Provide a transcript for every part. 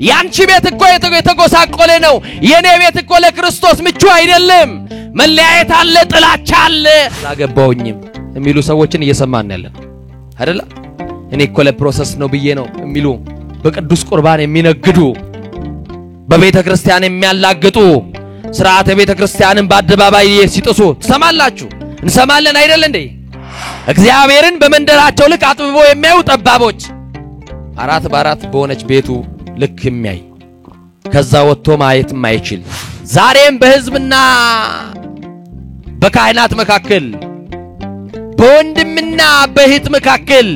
ያንቺ ቤት እኮ የተጎሳቆለ ነው የኔ ቤት እኮ ለክርስቶስ ምቹ አይደለም መለያየት አለ ጥላቻ አለ አላገባውኝም የሚሉ ሰዎችን እየሰማን ያለን አይደለ እኔ እኮ ለፕሮሰስ ነው ብዬ ነው የሚሉ በቅዱስ ቁርባን የሚነግዱ በቤተ ክርስቲያን የሚያላግጡ ሥርዓተ ቤተ ክርስቲያንን በአደባባይ ሲጥሱ ተሰማላችሁ እንሰማለን አይደል እንዴ እግዚአብሔርን በመንደራቸው ልክ አጥብቦ የሚያዩ ጠባቦች አራት በአራት በሆነች ቤቱ ልክ የሚያይ ከዛ ወጥቶ ማየት የማይችል ዛሬም በሕዝብና በካህናት መካከል በወንድምና በእህት መካከል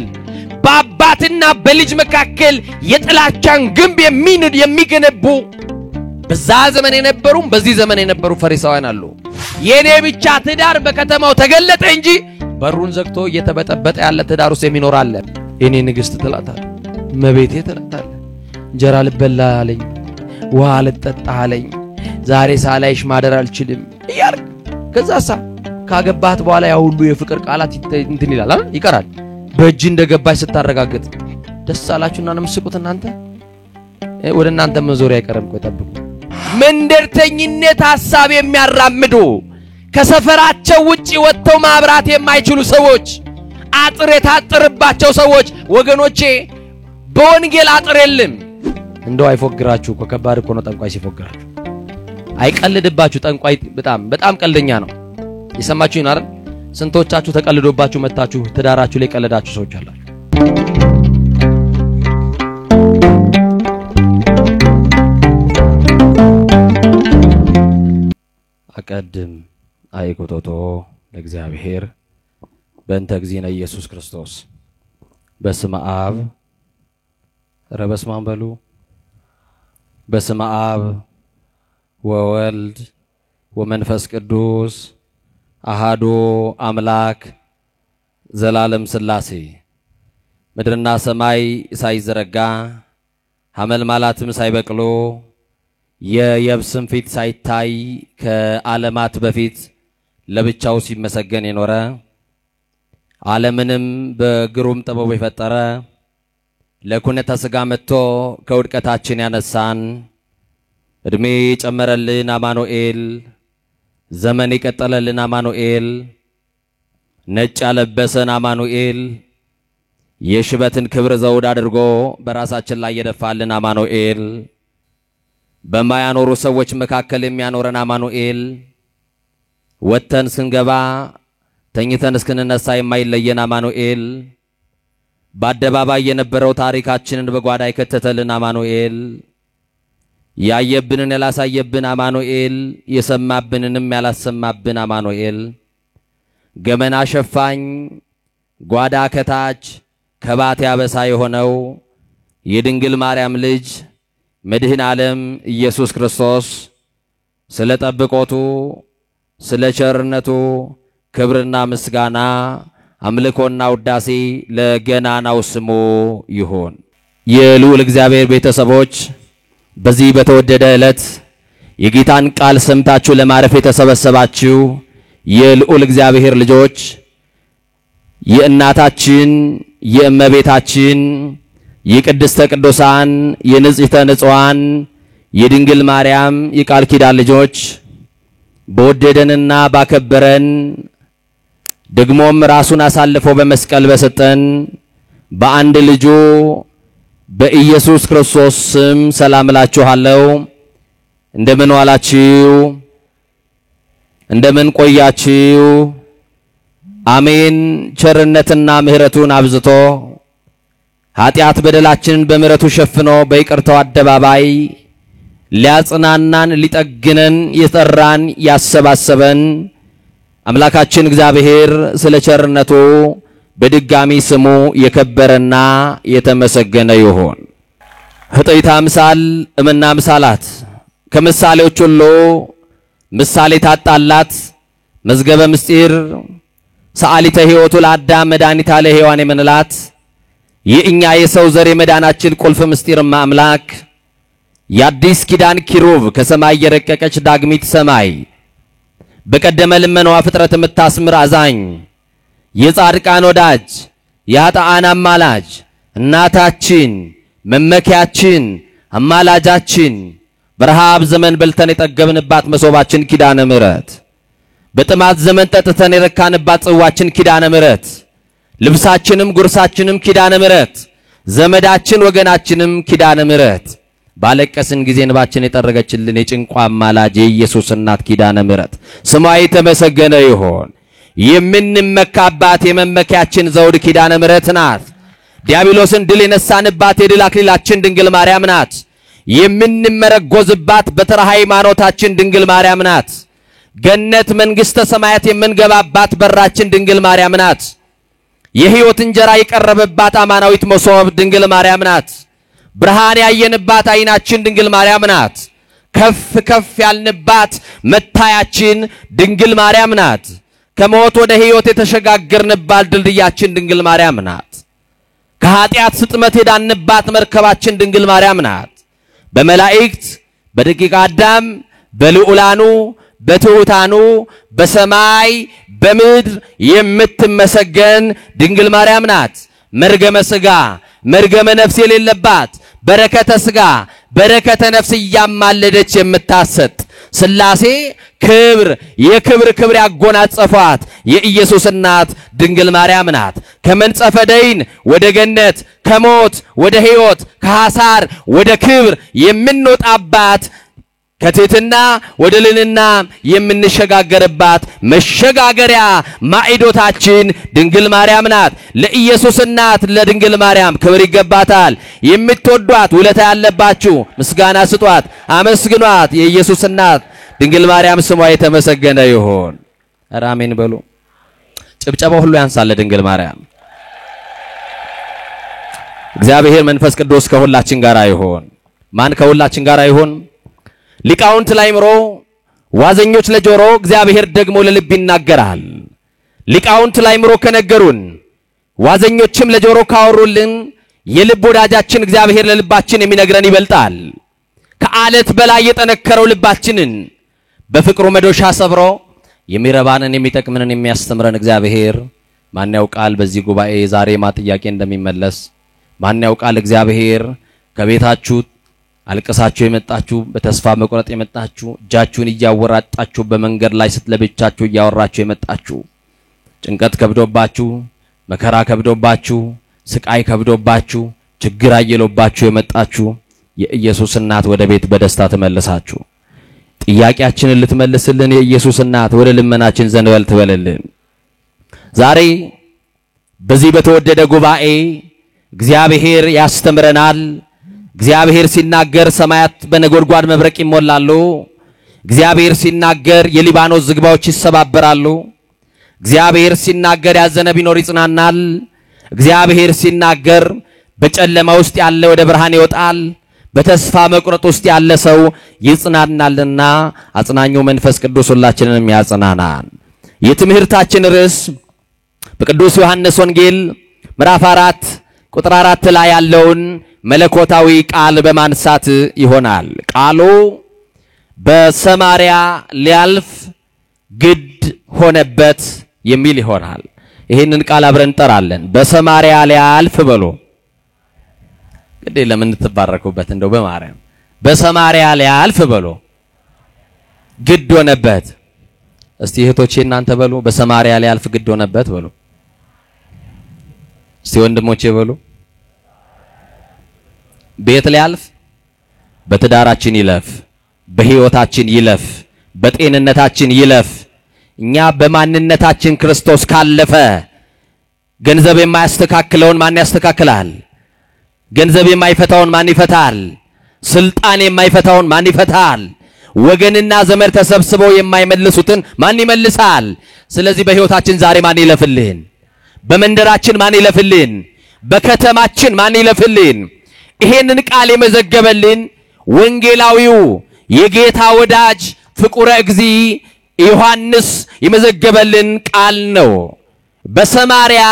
በአባትና በልጅ መካከል የጥላቻን ግንብ የሚገነቡ በዛ ዘመን የነበሩ በዚህ ዘመን የነበሩ ፈሪሳውያን አሉ የኔ ብቻ ትዳር በከተማው ተገለጠ እንጂ በሩን ዘግቶ እየተበጠበጠ ያለ ትዳር ውስጥ የሚኖር አለ የኔ ንግስት ትላታለች መቤቴ ትላታለች እንጀራ ልበላ አለኝ ውሃ ልጠጣ አለኝ ዛሬ ሳላይሽ ማደር አልችልም ይያርክ ከዛሳ ካገባት በኋላ ያ ሁሉ የፍቅር ቃላት እንትን ይላል አይደል ይቀራል በእጅ እንደገባሽ ስታረጋግጥ ደስ አላችሁና ነው መስቁት እናንተ ወደ እናንተ መዞር አይቀርም ቆይ ጠብቁ መንደርተኝነት ሐሳብ የሚያራምዱ ከሰፈራቸው ውጪ ወጥተው ማብራት የማይችሉ ሰዎች አጥር የታጠረባቸው ሰዎች ወገኖቼ በወንጌል አጥር የለም እንደው አይፎግራችሁ እኮ ከባድ እኮ ነው ጠንቋይ ሲፎግራችሁ አይቀልድባችሁ ጠንቋይ በጣም ቀልደኛ ነው ይሰማችሁ ይናር ስንቶቻችሁ ተቀልዶባችሁ መጣችሁ ትዳራችሁ ላይ ቀለዳችሁ ሰዎች አላችሁ አቀድም አይቆጦቶ ለእግዚአብሔር በእንተ እግዚእነ ኢየሱስ ክርስቶስ በስመ አብ ረበስማን በሉ በስመ አብ ወወልድ ወመንፈስ ቅዱስ አሃዱ አምላክ ዘላለም ሥላሴ ምድርና ሰማይ ሳይዘረጋ ሐመልማላትም ሳይበቅሉ የየብስም ፊት ሳይታይ ከዓለማት በፊት ለብቻው ሲመሰገን የኖረ ዓለምንም በግሩም ጥበቡ የፈጠረ ለኩነተ ሥጋ መጥቶ ከውድቀታችን ያነሳን እድሜ ጨመረልን አማኑኤል ዘመን የቀጠለልን አማኑኤል ነጭ ያለበሰን አማኑኤል የሽበትን ክብር ዘውድ አድርጎ በራሳችን ላይ የደፋልን አማኑኤል በማያኖሩ ሰዎች መካከል የሚያኖረን አማኑኤል ወተን ስንገባ ተኝተን እስክንነሳ የማይለየን አማኑኤል በአደባባይ የነበረው ታሪካችንን በጓዳ የከተተልን አማኑኤል ያየብንን ያላሳየብን አማኑኤል የሰማብንንም ያላሰማብን አማኑኤል ገመና ሸፋኝ ጓዳ ከታች ከባት ያበሳ የሆነው የድንግል ማርያም ልጅ መድህን ዓለም ኢየሱስ ክርስቶስ ስለ ጠብቆቱ ስለ ቸርነቱ ክብርና ምስጋና አምልኮና ውዳሴ ለገናናው ስሙ ይሁን የልዑል እግዚአብሔር ቤተሰቦች በዚህ በተወደደ ዕለት የጌታን ቃል ሰምታችሁ ለማረፍ የተሰበሰባችሁ የልዑል እግዚአብሔር ልጆች የእናታችን የእመቤታችን የቅድስተ ቅዱሳን የንጽሕተ ንጹሐን የድንግል ማርያም የቃል ኪዳን ልጆች በወደደንና ባከበረን ደግሞም ራሱን አሳልፎ በመስቀል በሰጠን በአንድ ልጁ በኢየሱስ ክርስቶስ ስም ሰላም እላችኋለሁ እንደምን ዋላችሁ እንደምን ቆያችሁ አሜን ቸርነትና ምህረቱን አብዝቶ ኃጢአት በደላችንን በምህረቱ ሸፍኖ በይቅርታው አደባባይ ሊያጽናናን ሊጠግነን የጠራን ያሰባሰበን አምላካችን እግዚአብሔር ስለ ቸርነቱ በድጋሚ ስሙ የከበረና የተመሰገነ ይሁን ህጥይታ ምሳል እምና ምሳላት ከምሳሌዎች ሁሉ ምሳሌ ታጣላት መዝገበ ምስጢር ሰዓሊተ ሕይወቱ ለአዳም መድኃኒተ ለሔዋን የምንላት የእኛ የሰው ዘር የመዳናችን ቁልፍ ምስጢር አምላክ የአዲስ ኪዳን ኪሩብ ከሰማይ የረቀቀች ዳግሚት ሰማይ በቀደመ ልመናዋ ፍጥረት የምታስምር አዛኝ የጻድቃን ወዳጅ የኃጥአን አማላጅ እናታችን መመኪያችን አማላጃችን በረሃብ ዘመን በልተን የጠገብንባት መሶባችን ኪዳነ ምሕረት በጥማት ዘመን ጠጥተን የረካንባት ጽዋችን ኪዳነ ምሕረት ልብሳችንም ጉርሳችንም ኪዳነ ምሕረት ዘመዳችን ወገናችንም ኪዳነ ምሕረት ባለቀስን ጊዜ እንባችን የጠረገችልን የጭንቋ አማላጅ የኢየሱስ እናት ኪዳነ ምሕረት ስሟ የተመሰገነ ይሁን። የምንመካባት የመመኪያችን ዘውድ ኪዳነ ምሕረት ናት። ዲያብሎስን ድል የነሳንባት የድል አክሊላችን ድንግል ማርያም ናት። የምንመረጎዝባት በተራ ሃይማኖታችን ድንግል ማርያም ናት። ገነት መንግስተ ሰማያት የምንገባባት በራችን ድንግል ማርያም ናት። የሕይወት እንጀራ የቀረበባት አማናዊት መሶብ ድንግል ማርያም ናት። ብርሃን ያየንባት አይናችን ድንግል ማርያም ናት። ከፍ ከፍ ያልንባት መታያችን ድንግል ማርያም ናት። ከሞት ወደ ሕይወት የተሸጋገርንባት ድልድያችን ድንግል ማርያም ናት። ከኃጢአት ስጥመት የዳንባት መርከባችን ድንግል ማርያም ናት። በመላእክት በደቂቀ አዳም በልዑላኑ በትሑታኑ በሰማይ በምድር የምትመሰገን ድንግል ማርያም ናት። መርገመ ሥጋ መርገመ ነፍስ የሌለባት በረከተ ሥጋ በረከተ ነፍስ ያማለደች የምታሰጥ ሥላሴ ክብር የክብር ክብር ያጎናጸፏት የኢየሱስ እናት ድንግል ማርያም ናት። ከመንጸፈ ደይን ወደ ገነት ከሞት ወደ ሕይወት ከሐሳር ወደ ክብር የምንወጣባት ከትሕትና ወደ ልዕልና የምንሸጋገርባት መሸጋገሪያ ማዕዶታችን ድንግል ማርያም ናት። ለኢየሱስ እናት ለድንግል ማርያም ክብር ይገባታል። የምትወዷት ውለታ ያለባችሁ ምስጋና ስጧት፣ አመስግኗት። የኢየሱስ እናት ድንግል ማርያም ስሟ የተመሰገነ ይሁን። አሜን በሉ። ጭብጨባው ሁሉ ያንሳል ለድንግል ማርያም። እግዚአብሔር መንፈስ ቅዱስ ከሁላችን ጋር ይሁን። ማን ከሁላችን ጋር ይሁን? ሊቃውንት ለአእምሮ ዋዘኞች ለጆሮ እግዚአብሔር ደግሞ ለልብ ይናገራል። ሊቃውንት ለአእምሮ ከነገሩን ዋዘኞችም ለጆሮ ካወሩልን የልብ ወዳጃችን እግዚአብሔር ለልባችን የሚነግረን ይበልጣል። ከአለት በላይ የጠነከረው ልባችንን በፍቅሩ መዶሻ ሰብሮ የሚረባንን የሚጠቅመንን የሚያስተምረን እግዚአብሔር ማን ያውቃል በዚህ ጉባኤ ዛሬ ጥያቄ እንደሚመለስ? ማን ያውቃል እግዚአብሔር ከቤታችሁ አልቀሳችሁ የመጣችሁ በተስፋ መቁረጥ የመጣችሁ እጃችሁን እያወራጣችሁ በመንገድ ላይ ስትለብቻችሁ እያወራችሁ የመጣችሁ ጭንቀት ከብዶባችሁ መከራ ከብዶባችሁ ስቃይ ከብዶባችሁ ችግር አየሎባችሁ የመጣችሁ የኢየሱስ እናት ወደ ቤት በደስታ ተመለሳችሁ። ጥያቄያችንን ልትመልስልን የኢየሱስ እናት ወደ ልመናችን ዘንበል ትበልልን። ዛሬ በዚህ በተወደደ ጉባኤ እግዚአብሔር ያስተምረናል። እግዚአብሔር ሲናገር ሰማያት በነጎድጓድ መብረቅ ይሞላሉ። እግዚአብሔር ሲናገር የሊባኖስ ዝግባዎች ይሰባበራሉ። እግዚአብሔር ሲናገር ያዘነ ቢኖር ይጽናናል። እግዚአብሔር ሲናገር በጨለማ ውስጥ ያለ ወደ ብርሃን ይወጣል። በተስፋ መቁረጥ ውስጥ ያለ ሰው ይጽናናልና አጽናኙ መንፈስ ቅዱስ ሁላችንንም ያጽናናን። የትምህርታችን ርዕስ በቅዱስ ዮሐንስ ወንጌል ምዕራፍ 4 ቁጥር 4 ላይ ያለውን መለኮታዊ ቃል በማንሳት ይሆናል። ቃሉ በሰማርያ ሊያልፍ ግድ ሆነበት የሚል ይሆናል። ይሄንን ቃል አብረን እንጠራለን። በሰማርያ ሊያልፍ በሉ። ግዴ ለምን ተባረኩበት እንደው በማርያም በሰማርያ ሊያልፍ በሉ። ግድ ሆነበት። እስቲ እህቶቼ እናንተ በሉ በሰማርያ ሊያልፍ ግድ ሆነበት በሉ። እስቲ ወንድሞቼ በሉ ቤት ሊያልፍ በትዳራችን ይለፍ፣ በህይወታችን ይለፍ፣ በጤንነታችን ይለፍ። እኛ በማንነታችን ክርስቶስ ካለፈ ገንዘብ የማያስተካክለውን ማን ያስተካክላል? ገንዘብ የማይፈታውን ማን ይፈታል? ስልጣን የማይፈታውን ማን ይፈታል? ወገንና ዘመድ ተሰብስበው የማይመልሱትን ማን ይመልሳል? ስለዚህ በህይወታችን ዛሬ ማን ይለፍልን? በመንደራችን ማን ይለፍልን? በከተማችን ማን ይለፍልን? ይሄንን ቃል የመዘገበልን ወንጌላዊው የጌታ ወዳጅ ፍቁረ እግዚ ዮሐንስ የመዘገበልን ቃል ነው። በሰማርያ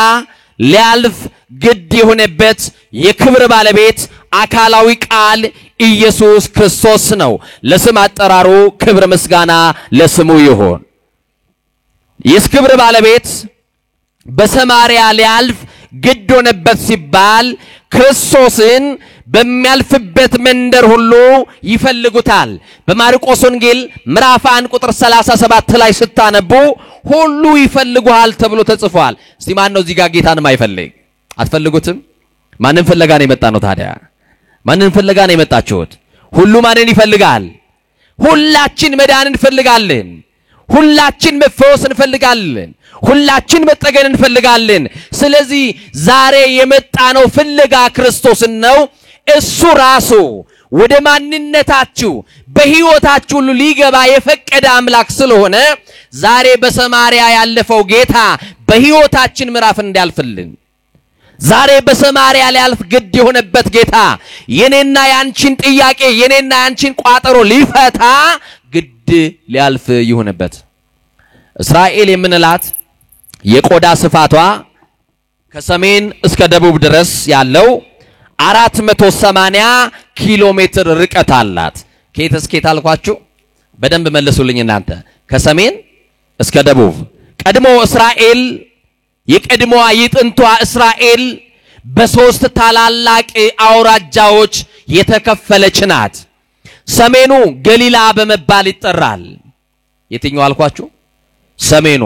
ሊያልፍ ግድ የሆነበት የክብር ባለቤት አካላዊ ቃል ኢየሱስ ክርስቶስ ነው። ለስም አጠራሩ ክብር ምስጋና ለስሙ ይሁን። የክብር ባለቤት በሰማርያ ሊያልፍ ግድ ሆነበት ሲባል ክርስቶስን በሚያልፍበት መንደር ሁሉ ይፈልጉታል። በማርቆስ ወንጌል ምዕራፍ 1 ቁጥር 37 ላይ ስታነቡ ሁሉ ይፈልጉሃል ተብሎ ተጽፏል። እስቲ ማን ነው እዚህ ጋር ጌታን ማይፈልግ? አትፈልጉትም? ማንን ፍለጋ ነው የመጣ ነው ታዲያ? ማንን ፍለጋ ነው የመጣችሁት? ሁሉ ማንን ይፈልጋል? ሁላችን መዳን እንፈልጋለን። ሁላችን መፈወስ እንፈልጋለን። ሁላችን መጠገን እንፈልጋለን። ስለዚህ ዛሬ የመጣ ነው ፍለጋ ክርስቶስን ነው። እሱ ራሱ ወደ ማንነታችሁ በህይወታችሁ ሁሉ ሊገባ የፈቀደ አምላክ ስለሆነ ዛሬ በሰማርያ ያለፈው ጌታ በህይወታችን ምዕራፍ እንዲያልፍልን ዛሬ በሰማርያ ሊያልፍ ግድ የሆነበት ጌታ የኔና ያንቺን ጥያቄ የኔና ያንቺን ቋጠሮ ሊፈታ ግድ ሊያልፍ ይሆነበት። እስራኤል የምንላት የቆዳ ስፋቷ ከሰሜን እስከ ደቡብ ድረስ ያለው 480 ኪሎ ሜትር ርቀት አላት። ከየት እስከ የት አልኳችሁ? በደንብ መልሱልኝ እናንተ። ከሰሜን እስከ ደቡብ ቀድሞ እስራኤል የቀድሞዋ የጥንቷ እስራኤል በሶስት ታላላቅ አውራጃዎች የተከፈለች ናት። ሰሜኑ ገሊላ በመባል ይጠራል። የትኛው አልኳችሁ? ሰሜኑ።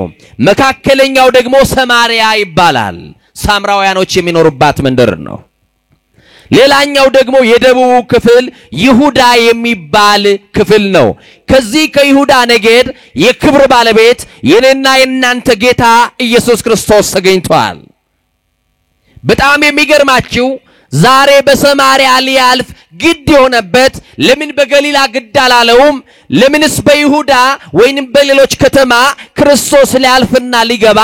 መካከለኛው ደግሞ ሰማርያ ይባላል። ሳምራውያኖች የሚኖሩባት መንደር ነው። ሌላኛው ደግሞ የደቡብ ክፍል ይሁዳ የሚባል ክፍል ነው። ከዚህ ከይሁዳ ነገድ የክብር ባለቤት የኔና የናንተ ጌታ ኢየሱስ ክርስቶስ ተገኝቷል። በጣም የሚገርማችሁ ዛሬ በሰማርያ ሊያልፍ ግድ የሆነበት ለምን በገሊላ ግድ አላለውም? ለምንስ በይሁዳ ወይንም በሌሎች ከተማ ክርስቶስ ሊያልፍና ሊገባ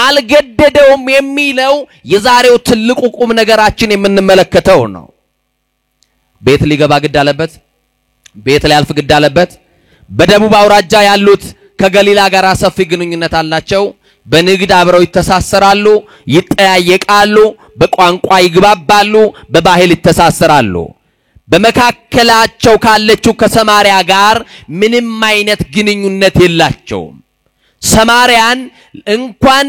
አልገደደውም የሚለው የዛሬው ትልቁ ቁም ነገራችን የምንመለከተው ነው። ቤት ሊገባ ግድ አለበት? ቤት ሊያልፍ ግድ አለበት? በደቡብ አውራጃ ያሉት ከገሊላ ጋር ሰፊ ግንኙነት አላቸው። በንግድ አብረው ይተሳሰራሉ፣ ይጠያየቃሉ፣ በቋንቋ ይግባባሉ፣ በባህል ይተሳሰራሉ። በመካከላቸው ካለችው ከሰማርያ ጋር ምንም አይነት ግንኙነት የላቸውም። ሰማርያን እንኳን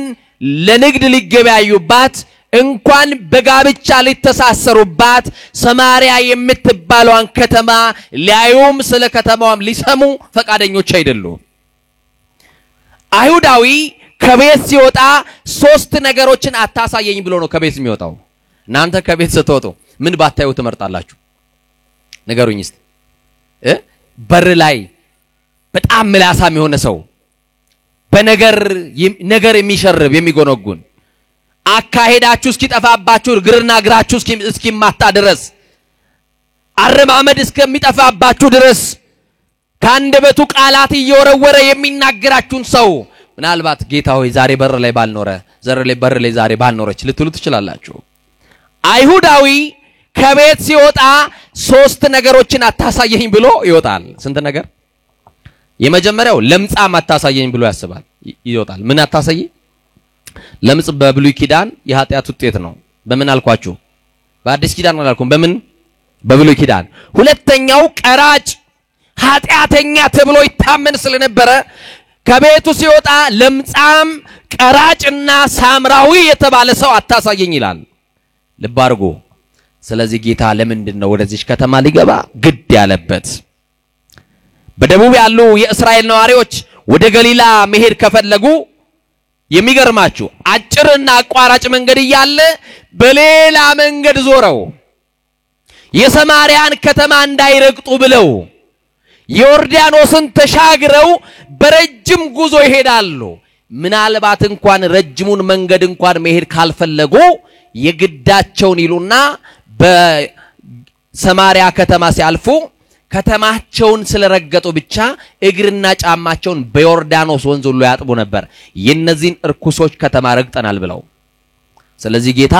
ለንግድ ሊገበያዩባት እንኳን በጋብቻ ሊተሳሰሩባት ሰማርያ የምትባለዋን ከተማ ሊያዩም ስለ ከተማዋም ሊሰሙ ፈቃደኞች አይደሉም። አይሁዳዊ ከቤት ሲወጣ ሶስት ነገሮችን አታሳየኝ ብሎ ነው ከቤት የሚወጣው። እናንተ ከቤት ስትወጡ ምን ባታዩ ትመርጣላችሁ? ነገሩኝ እስቲ። በር ላይ በጣም ምላሳም የሆነ ሰው በነገር የሚሸርብ የሚጎነጉን አካሄዳችሁ እስኪጠፋባችሁ ግርና ግራችሁ እስኪማታ ድረስ አረማመድ እስከሚጠፋባችሁ ድረስ ካንደበቱ ቃላት እየወረወረ የሚናገራችሁን ሰው ምናልባት ጌታ ሆይ ዛሬ በር ላይ ዛሬ ባልኖረች ልትሉ ትችላላችሁ። አይሁዳዊ ከቤት ሲወጣ ሶስት ነገሮችን አታሳየኝ ብሎ ይወጣል። ስንት ነገር? የመጀመሪያው ለምጻም አታሳየኝ ብሎ ያስባል ይወጣል። ምን አታሳየኝ? ለምጽ በብሉይ ኪዳን የኃጢአት ውጤት ነው። በምን አልኳችሁ? በአዲስ ኪዳን አላልኩም። በምን? በብሉይ ኪዳን። ሁለተኛው ቀራጭ ኃጢአተኛ ተብሎ ይታመን ስለነበረ ከቤቱ ሲወጣ ለምጻም ቀራጭና ሳምራዊ የተባለ ሰው አታሳየኝ ይላል። ልብ አድርጉ። ስለዚህ ጌታ ለምንድነው ወደዚህ ከተማ ሊገባ ግድ ያለበት? በደቡብ ያሉ የእስራኤል ነዋሪዎች ወደ ገሊላ መሄድ ከፈለጉ የሚገርማችሁ አጭርና አቋራጭ መንገድ እያለ በሌላ መንገድ ዞረው የሰማርያን ከተማ እንዳይረግጡ ብለው ዮርዳኖስን ተሻግረው በረጅም ጉዞ ይሄዳሉ። ምናልባት እንኳን ረጅሙን መንገድ እንኳን መሄድ ካልፈለጉ የግዳቸውን ይሉና በሰማርያ ከተማ ሲያልፉ ከተማቸውን ስለረገጡ ብቻ እግርና ጫማቸውን በዮርዳኖስ ወንዝ ሁሉ ያጥቡ ነበር የነዚህን እርኩሶች ከተማ ረግጠናል ብለው። ስለዚህ ጌታ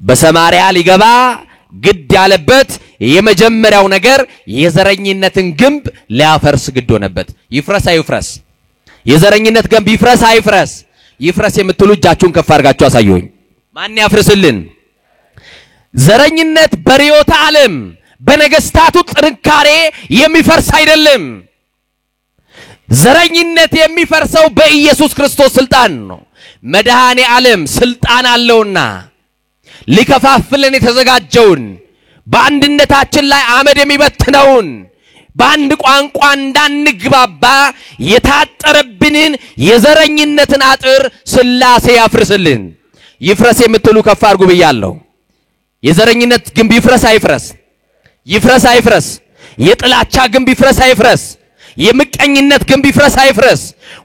በሰማርያ ሊገባ ግድ ያለበት የመጀመሪያው ነገር የዘረኝነትን ግንብ ሊያፈርስ ግድ ሆነበት። ይፍረስ አይፍረስ? የዘረኝነት ግንብ ይፍረስ አይፍረስ? ይፍረስ የምትሉ እጃችሁን ከፍ አድርጋችሁ አሳዩኝ። ማን ያፍርስልን? ዘረኝነት በርዕዮተ ዓለም በነገስታቱ ጥንካሬ የሚፈርስ አይደለም። ዘረኝነት የሚፈርሰው በኢየሱስ ክርስቶስ ስልጣን ነው። መድኃኔ ዓለም ስልጣን አለውና ሊከፋፍለን የተዘጋጀውን በአንድነታችን ላይ አመድ የሚበትነውን በአንድ ቋንቋ እንዳንግባባ የታጠረብንን የዘረኝነትን አጥር ስላሴ ያፍርስልን። ይፍረስ የምትሉ ከፍ አድርጉ ብያለሁ። የዘረኝነት ግንብ ይፍረስ አይፍረስ? ይፍረስ አይፍረስ? የጥላቻ ግንብ ይፍረስ አይፍረስ? የምቀኝነት ግንብ ይፍረስ አይፍረስ?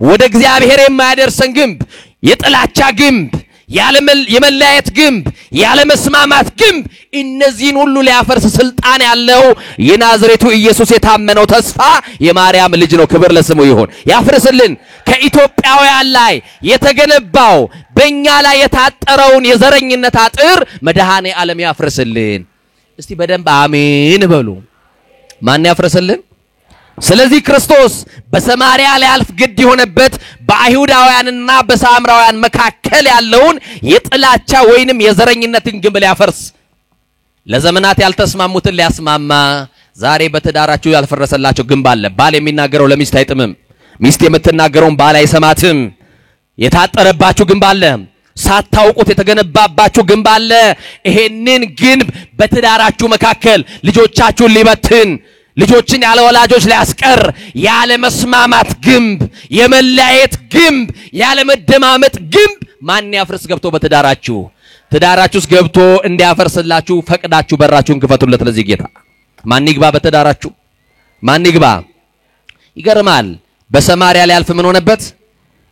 ወደ እግዚአብሔር የማያደርሰን ግንብ፣ የጥላቻ ግንብ፣ የመለያየት ግንብ፣ ያለመስማማት ግንብ፣ እነዚህን ሁሉ ሊያፈርስ ስልጣን ያለው የናዝሬቱ ኢየሱስ የታመነው ተስፋ የማርያም ልጅ ነው። ክብር ለስሙ ይሁን። ያፍርስልን። ከኢትዮጵያውያን ላይ የተገነባው በእኛ ላይ የታጠረውን የዘረኝነት አጥር መድኃኔ ዓለም ያፍርስልን። እስቲ በደንብ አሜን በሉ። ማን ያፍርስልን? ስለዚህ ክርስቶስ በሰማርያ ሊያልፍ ግድ የሆነበት በአይሁዳውያንና በሳምራውያን መካከል ያለውን የጥላቻ ወይንም የዘረኝነትን ግንብ ሊያፈርስ፣ ለዘመናት ያልተስማሙትን ሊያስማማ፣ ዛሬ በትዳራችሁ ያልፈረሰላችሁ ግንብ አለ። ባል የሚናገረው ለሚስት አይጥምም፣ ሚስት የምትናገረውን ባል አይሰማትም። የታጠረባችሁ ግንብ አለ። ሳታውቁት የተገነባባችሁ ግንብ አለ። ይሄንን ግንብ በትዳራችሁ መካከል ልጆቻችሁን ሊበትን፣ ልጆችን ያለ ወላጆች ሊያስቀር፣ ያለ መስማማት ግንብ፣ የመለያየት ግንብ፣ ያለ መደማመጥ ግንብ ማን ያፍርስ ገብቶ በትዳራችሁ? ትዳራችሁስ ገብቶ እንዲያፈርስላችሁ ፈቅዳችሁ በራችሁን ክፈቱለት ለዚህ ጌታ። ማን ይግባ በትዳራችሁ? ማን ይግባ? ይገርማል። በሰማርያ ሊያልፍ ምን ሆነበት?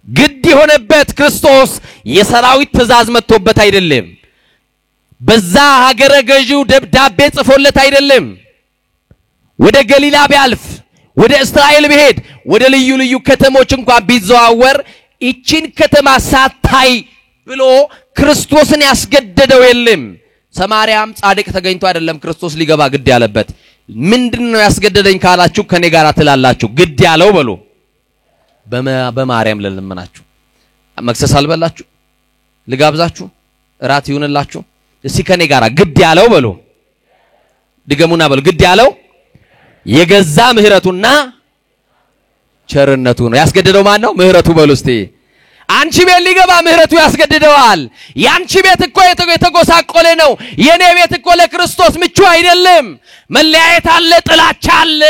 ግድ የሆነበት ክርስቶስ የሰራዊት ትእዛዝ መጥቶበት አይደለም። በዛ ሀገረ ገዢው ደብዳቤ ጽፎለት አይደለም። ወደ ገሊላ ቢያልፍ፣ ወደ እስራኤል ቢሄድ፣ ወደ ልዩ ልዩ ከተሞች እንኳን ቢዘዋወር እቺን ከተማ ሳታይ ብሎ ክርስቶስን ያስገደደው የለም። ሰማርያም ጻድቅ ተገኝቶ አይደለም ክርስቶስ ሊገባ ግድ ያለበት። ምንድነው ያስገደደኝ ካላችሁ ከኔ ጋር ትላላችሁ። ግድ ያለው በሉ። በማርያም ለለመናችሁ መክሰስ አልበላችሁ፣ ልጋብዛችሁ፣ እራት ይሁንላችሁ። እስቲ ከኔ ጋር ግድ ያለው በሉ። ድገሙና በሉ። ግድ ያለው የገዛ ምህረቱና ቸርነቱ ነው። ያስገደደው ማን ነው? ምህረቱ በሉ እስቲ። አንቺ ቤት ሊገባ ምህረቱ ያስገድደዋል። ያንቺ ቤት እኮ የተጎሳቆለ ነው። የኔ ቤት እኮ ለክርስቶስ ምቹ አይደለም። መለያየት አለ፣ ጥላቻ አለ።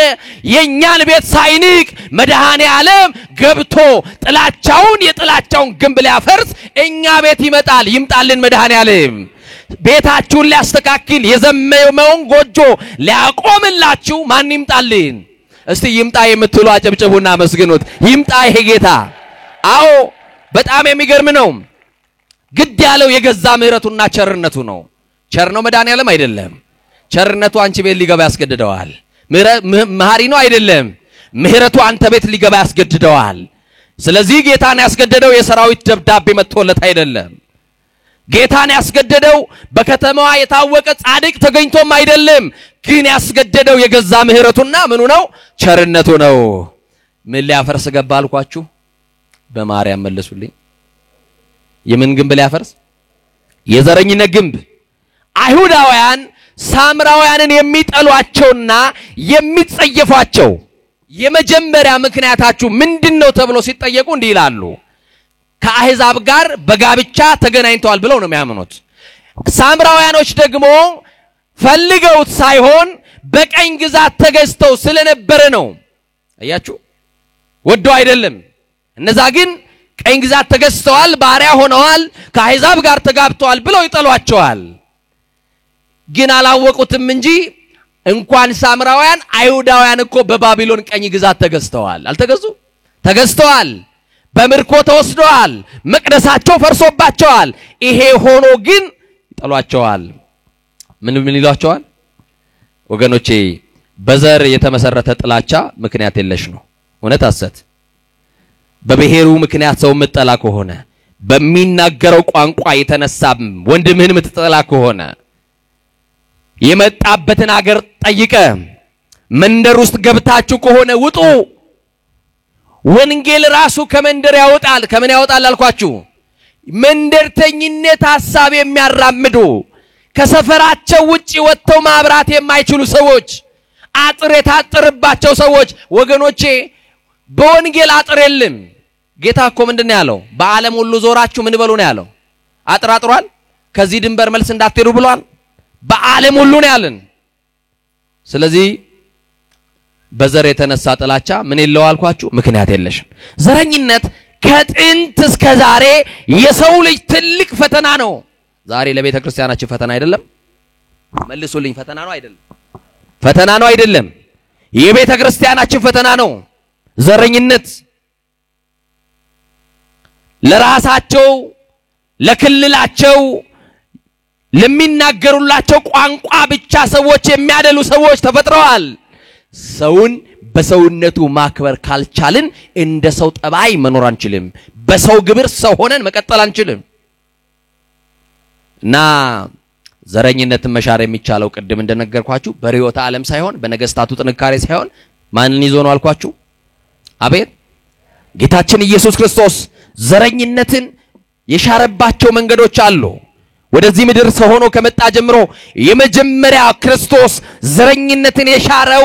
የኛን ቤት ሳይንቅ መድኃኔ ዓለም ገብቶ ጥላቻውን የጥላቻውን ግንብ ሊያፈርስ እኛ ቤት ይመጣል። ይምጣልን መድኃኔ ዓለም። ቤታችሁን ሊያስተካክል የዘመመውን ጎጆ ሊያቆምላችሁ ማን ይምጣልን? እስቲ ይምጣ የምትሉ አጨብጭቡና መስግኑት። ይምጣ ይሄ ጌታ። አዎ በጣም የሚገርም ነው። ግድ ያለው የገዛ ምህረቱና ቸርነቱ ነው። ቸር ነው መድኃኔ ዓለም አይደለም። ቸርነቱ አንቺ ቤት ሊገባ ያስገድደዋል። መሐሪ ነው አይደለም። ምህረቱ አንተ ቤት ሊገባ ያስገድደዋል። ስለዚህ ጌታን ያስገደደው የሰራዊት ደብዳቤ መጥቶለት አይደለም። ጌታን ያስገደደው በከተማዋ የታወቀ ጻድቅ ተገኝቶም አይደለም። ግን ያስገደደው የገዛ ምህረቱና ምኑ ነው? ቸርነቱ ነው። ምን ሊያፈርስ ገባ አልኳችሁ? በማርያም መልሱልኝ። የምን ግንብ ሊያፈርስ? የዘረኝነት ግንብ። አይሁዳውያን ሳምራውያንን የሚጠሏቸውና የሚጸየፏቸው የመጀመሪያ ምክንያታችሁ ምንድነው ተብሎ ሲጠየቁ እንዲህ ይላሉ፣ ከአሕዛብ ጋር በጋብቻ ተገናኝተዋል ብለው ነው የሚያምኑት። ሳምራውያኖች ደግሞ ፈልገውት ሳይሆን በቀኝ ግዛት ተገዝተው ስለነበረ ነው። አያችሁ፣ ወደው አይደለም። እነዛ ግን ቀኝ ግዛት ተገዝተዋል፣ ባሪያ ሆነዋል፣ ከአሕዛብ ጋር ተጋብተዋል ብለው ይጠሏቸዋል። ግን አላወቁትም እንጂ እንኳን ሳምራውያን አይሁዳውያን እኮ በባቢሎን ቀኝ ግዛት ተገዝተዋል። አልተገዙ? ተገዝተዋል። በምርኮ ተወስደዋል። መቅደሳቸው ፈርሶባቸዋል። ይሄ ሆኖ ግን ይጠሏቸዋል። ምን ይሏቸዋል? ወገኖቼ በዘር የተመሰረተ ጥላቻ ምክንያት የለሽ ነው። እውነት ሐሰት? በብሔሩ ምክንያት ሰው ምትጠላ ከሆነ፣ በሚናገረው ቋንቋ የተነሳ ወንድምህን ምትጠላ ከሆነ፣ የመጣበትን አገር ጠይቀ መንደር ውስጥ ገብታችሁ ከሆነ ውጡ። ወንጌል ራሱ ከመንደር ያወጣል። ከምን ያወጣል አልኳችሁ? መንደርተኝነት ሐሳብ የሚያራምዱ ከሰፈራቸው ውጪ ወጥተው ማብራት የማይችሉ ሰዎች፣ አጥር የታጠረባቸው ሰዎች። ወገኖቼ በወንጌል አጥር የለም። ጌታ እኮ ምንድነው ያለው? በዓለም ሁሉ ዞራችሁ ምን በሉ ነው ያለው? አጥር አጥሯል። ከዚህ ድንበር መልስ እንዳትሄዱ ብሏል። በዓለም ሁሉ ነው ያለን። ስለዚህ በዘር የተነሳ ጥላቻ ምን ይለው አልኳችሁ ምክንያት የለሽም ዘረኝነት ከጥንት እስከ ዛሬ የሰው ልጅ ትልቅ ፈተና ነው ዛሬ ለቤተ ክርስቲያናችን ፈተና አይደለም መልሱልኝ ፈተና ነው አይደለም የቤተ ክርስቲያናችን ፈተና ነው ዘረኝነት ለራሳቸው ለክልላቸው ለሚናገሩላቸው ቋንቋ ብቻ ሰዎች የሚያደሉ ሰዎች ተፈጥረዋል ሰውን በሰውነቱ ማክበር ካልቻልን እንደ ሰው ጠባይ መኖር አንችልም በሰው ግብር ሰው ሆነን መቀጠል አንችልም እና ዘረኝነትን መሻር የሚቻለው ቅድም እንደነገርኳችሁ በሪዮታ ዓለም ሳይሆን በነገስታቱ ጥንካሬ ሳይሆን ማንን ይዞ ነው አልኳችሁ አቤት ጌታችን ኢየሱስ ክርስቶስ ዘረኝነትን የሻረባቸው መንገዶች አሉ ወደዚህ ምድር ሰው ሆኖ ከመጣ ጀምሮ የመጀመሪያ ክርስቶስ ዘረኝነትን የሻረው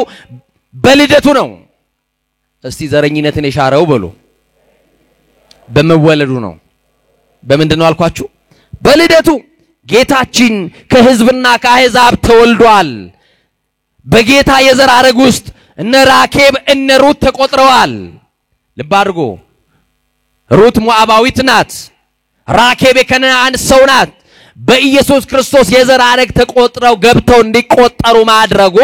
በልደቱ ነው እስቲ ዘረኝነትን የሻረው በሉ በመወለዱ ነው በምንድነው አልኳችሁ በልደቱ ጌታችን ከሕዝብና ከአሕዛብ ተወልዷል በጌታ የዘር ሐረግ ውስጥ እነ ራኬብ እነ ሩት ተቆጥረዋል ልብ አድርጎ ሩት ሞዓባዊት ናት ራኬብ የከነዓን ሰው ናት በኢየሱስ ክርስቶስ የዘር ሐረግ ተቆጥረው ገብተው እንዲቆጠሩ ማድረጉ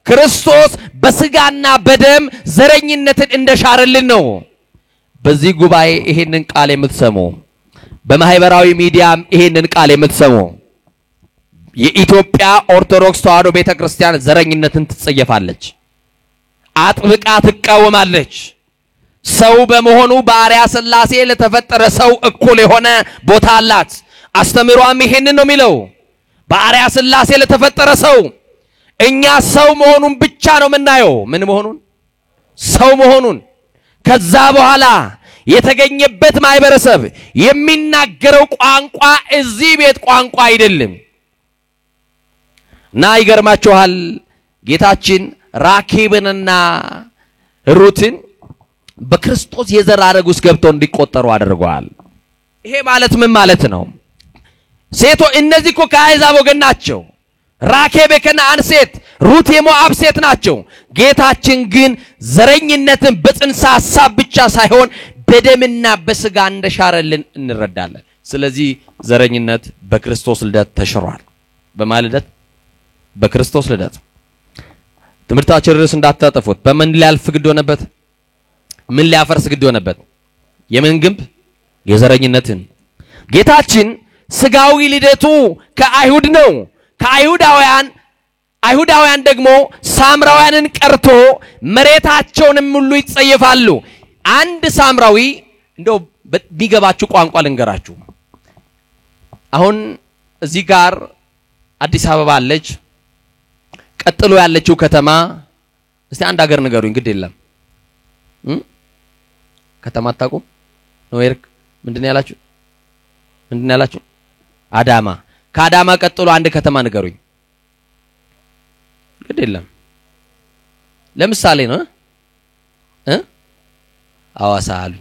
ክርስቶስ በስጋና በደም ዘረኝነትን እንደሻረልን ነው በዚህ ጉባኤ ይሄንን ቃል የምትሰሙ በማህበራዊ ሚዲያም ይሄንን ቃል የምትሰሙ የኢትዮጵያ ኦርቶዶክስ ተዋሕዶ ቤተክርስቲያን ዘረኝነትን ትጸየፋለች አጥብቃ ትቃወማለች ሰው በመሆኑ በአርያ ሥላሴ ለተፈጠረ ሰው እኩል የሆነ ቦታ አላት አስተምሯም ይሄንን ነው የሚለው በአርያ ሥላሴ ለተፈጠረ ሰው እኛ ሰው መሆኑን ብቻ ነው የምናየው ምን መሆኑን ሰው መሆኑን ከዛ በኋላ የተገኘበት ማይበረሰብ የሚናገረው ቋንቋ እዚህ ቤት ቋንቋ አይደለም እና ይገርማችኋል ጌታችን ራኬብንና ሩትን በክርስቶስ የዘር ሐረግ ውስጥ ገብተው እንዲቆጠሩ አድርጓል ይሄ ማለት ምን ማለት ነው ሴቶ እነዚህ እኮ ከአሕዛብ ወገን ናቸው ራኬብ የከነዓን ሴት ሩት የሞዓብ ሴት ናቸው ጌታችን ግን ዘረኝነትን በጽንሰ ሐሳብ ብቻ ሳይሆን በደምና በስጋ እንደሻረልን እንረዳለን ስለዚህ ዘረኝነት በክርስቶስ ልደት ተሽሯል በማልደት በክርስቶስ ልደት ትምርታችን ርዕስ እንዳታጠፉት በምን ሊያልፍ ግድ ሆነበት ምን ሊያፈርስ ግድ ሆነበት የምን ግንብ የዘረኝነትን ጌታችን ስጋዊ ልደቱ ከአይሁድ ነው ከአይሁዳውያን ደግሞ ሳምራውያንን ቀርቶ መሬታቸውንም ሁሉ ይጸየፋሉ አንድ ሳምራዊ እንደው ቢገባችሁ ቋንቋ ልንገራችሁ አሁን እዚህ ጋር አዲስ አበባ አለች ቀጥሎ ያለችው ከተማ እስቲ አንድ ሀገር ንገሩኝ ግድ የለም ከተማ አታውቁም ነው ኤርክ ምንድነው ያላችሁ አዳማ ከአዳማ ቀጥሎ አንድ ከተማ ንገሩኝ ግድ የለም ለምሳሌ ነው አዋሳ አሉ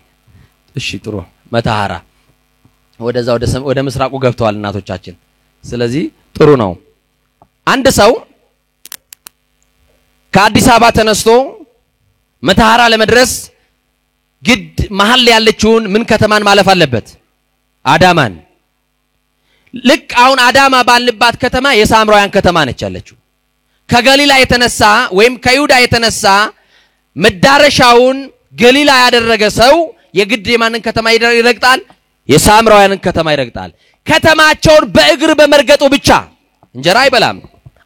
እሺ ጥሩ መታሃራ ወደዛ ወደ ምስራቁ ገብተዋል እናቶቻችን ስለዚህ ጥሩ ነው አንድ ሰው ከአዲስ አበባ ተነስቶ መታሃራ ለመድረስ ግድ መሃል ያለችውን ምን ከተማን ማለፍ አለበት አዳማን ልክ አሁን አዳማ ባልባት ከተማ የሳምራውያን ከተማ ነች ያለችው ከገሊላ የተነሳ ወይም ከይሁዳ የተነሳ መዳረሻውን ገሊላ ያደረገ ሰው የግድ የማንን ከተማ ይረግጣል የሳምራውያንን ከተማ ይረግጣል ከተማቸውን በእግር በመርገጡ ብቻ እንጀራ አይበላም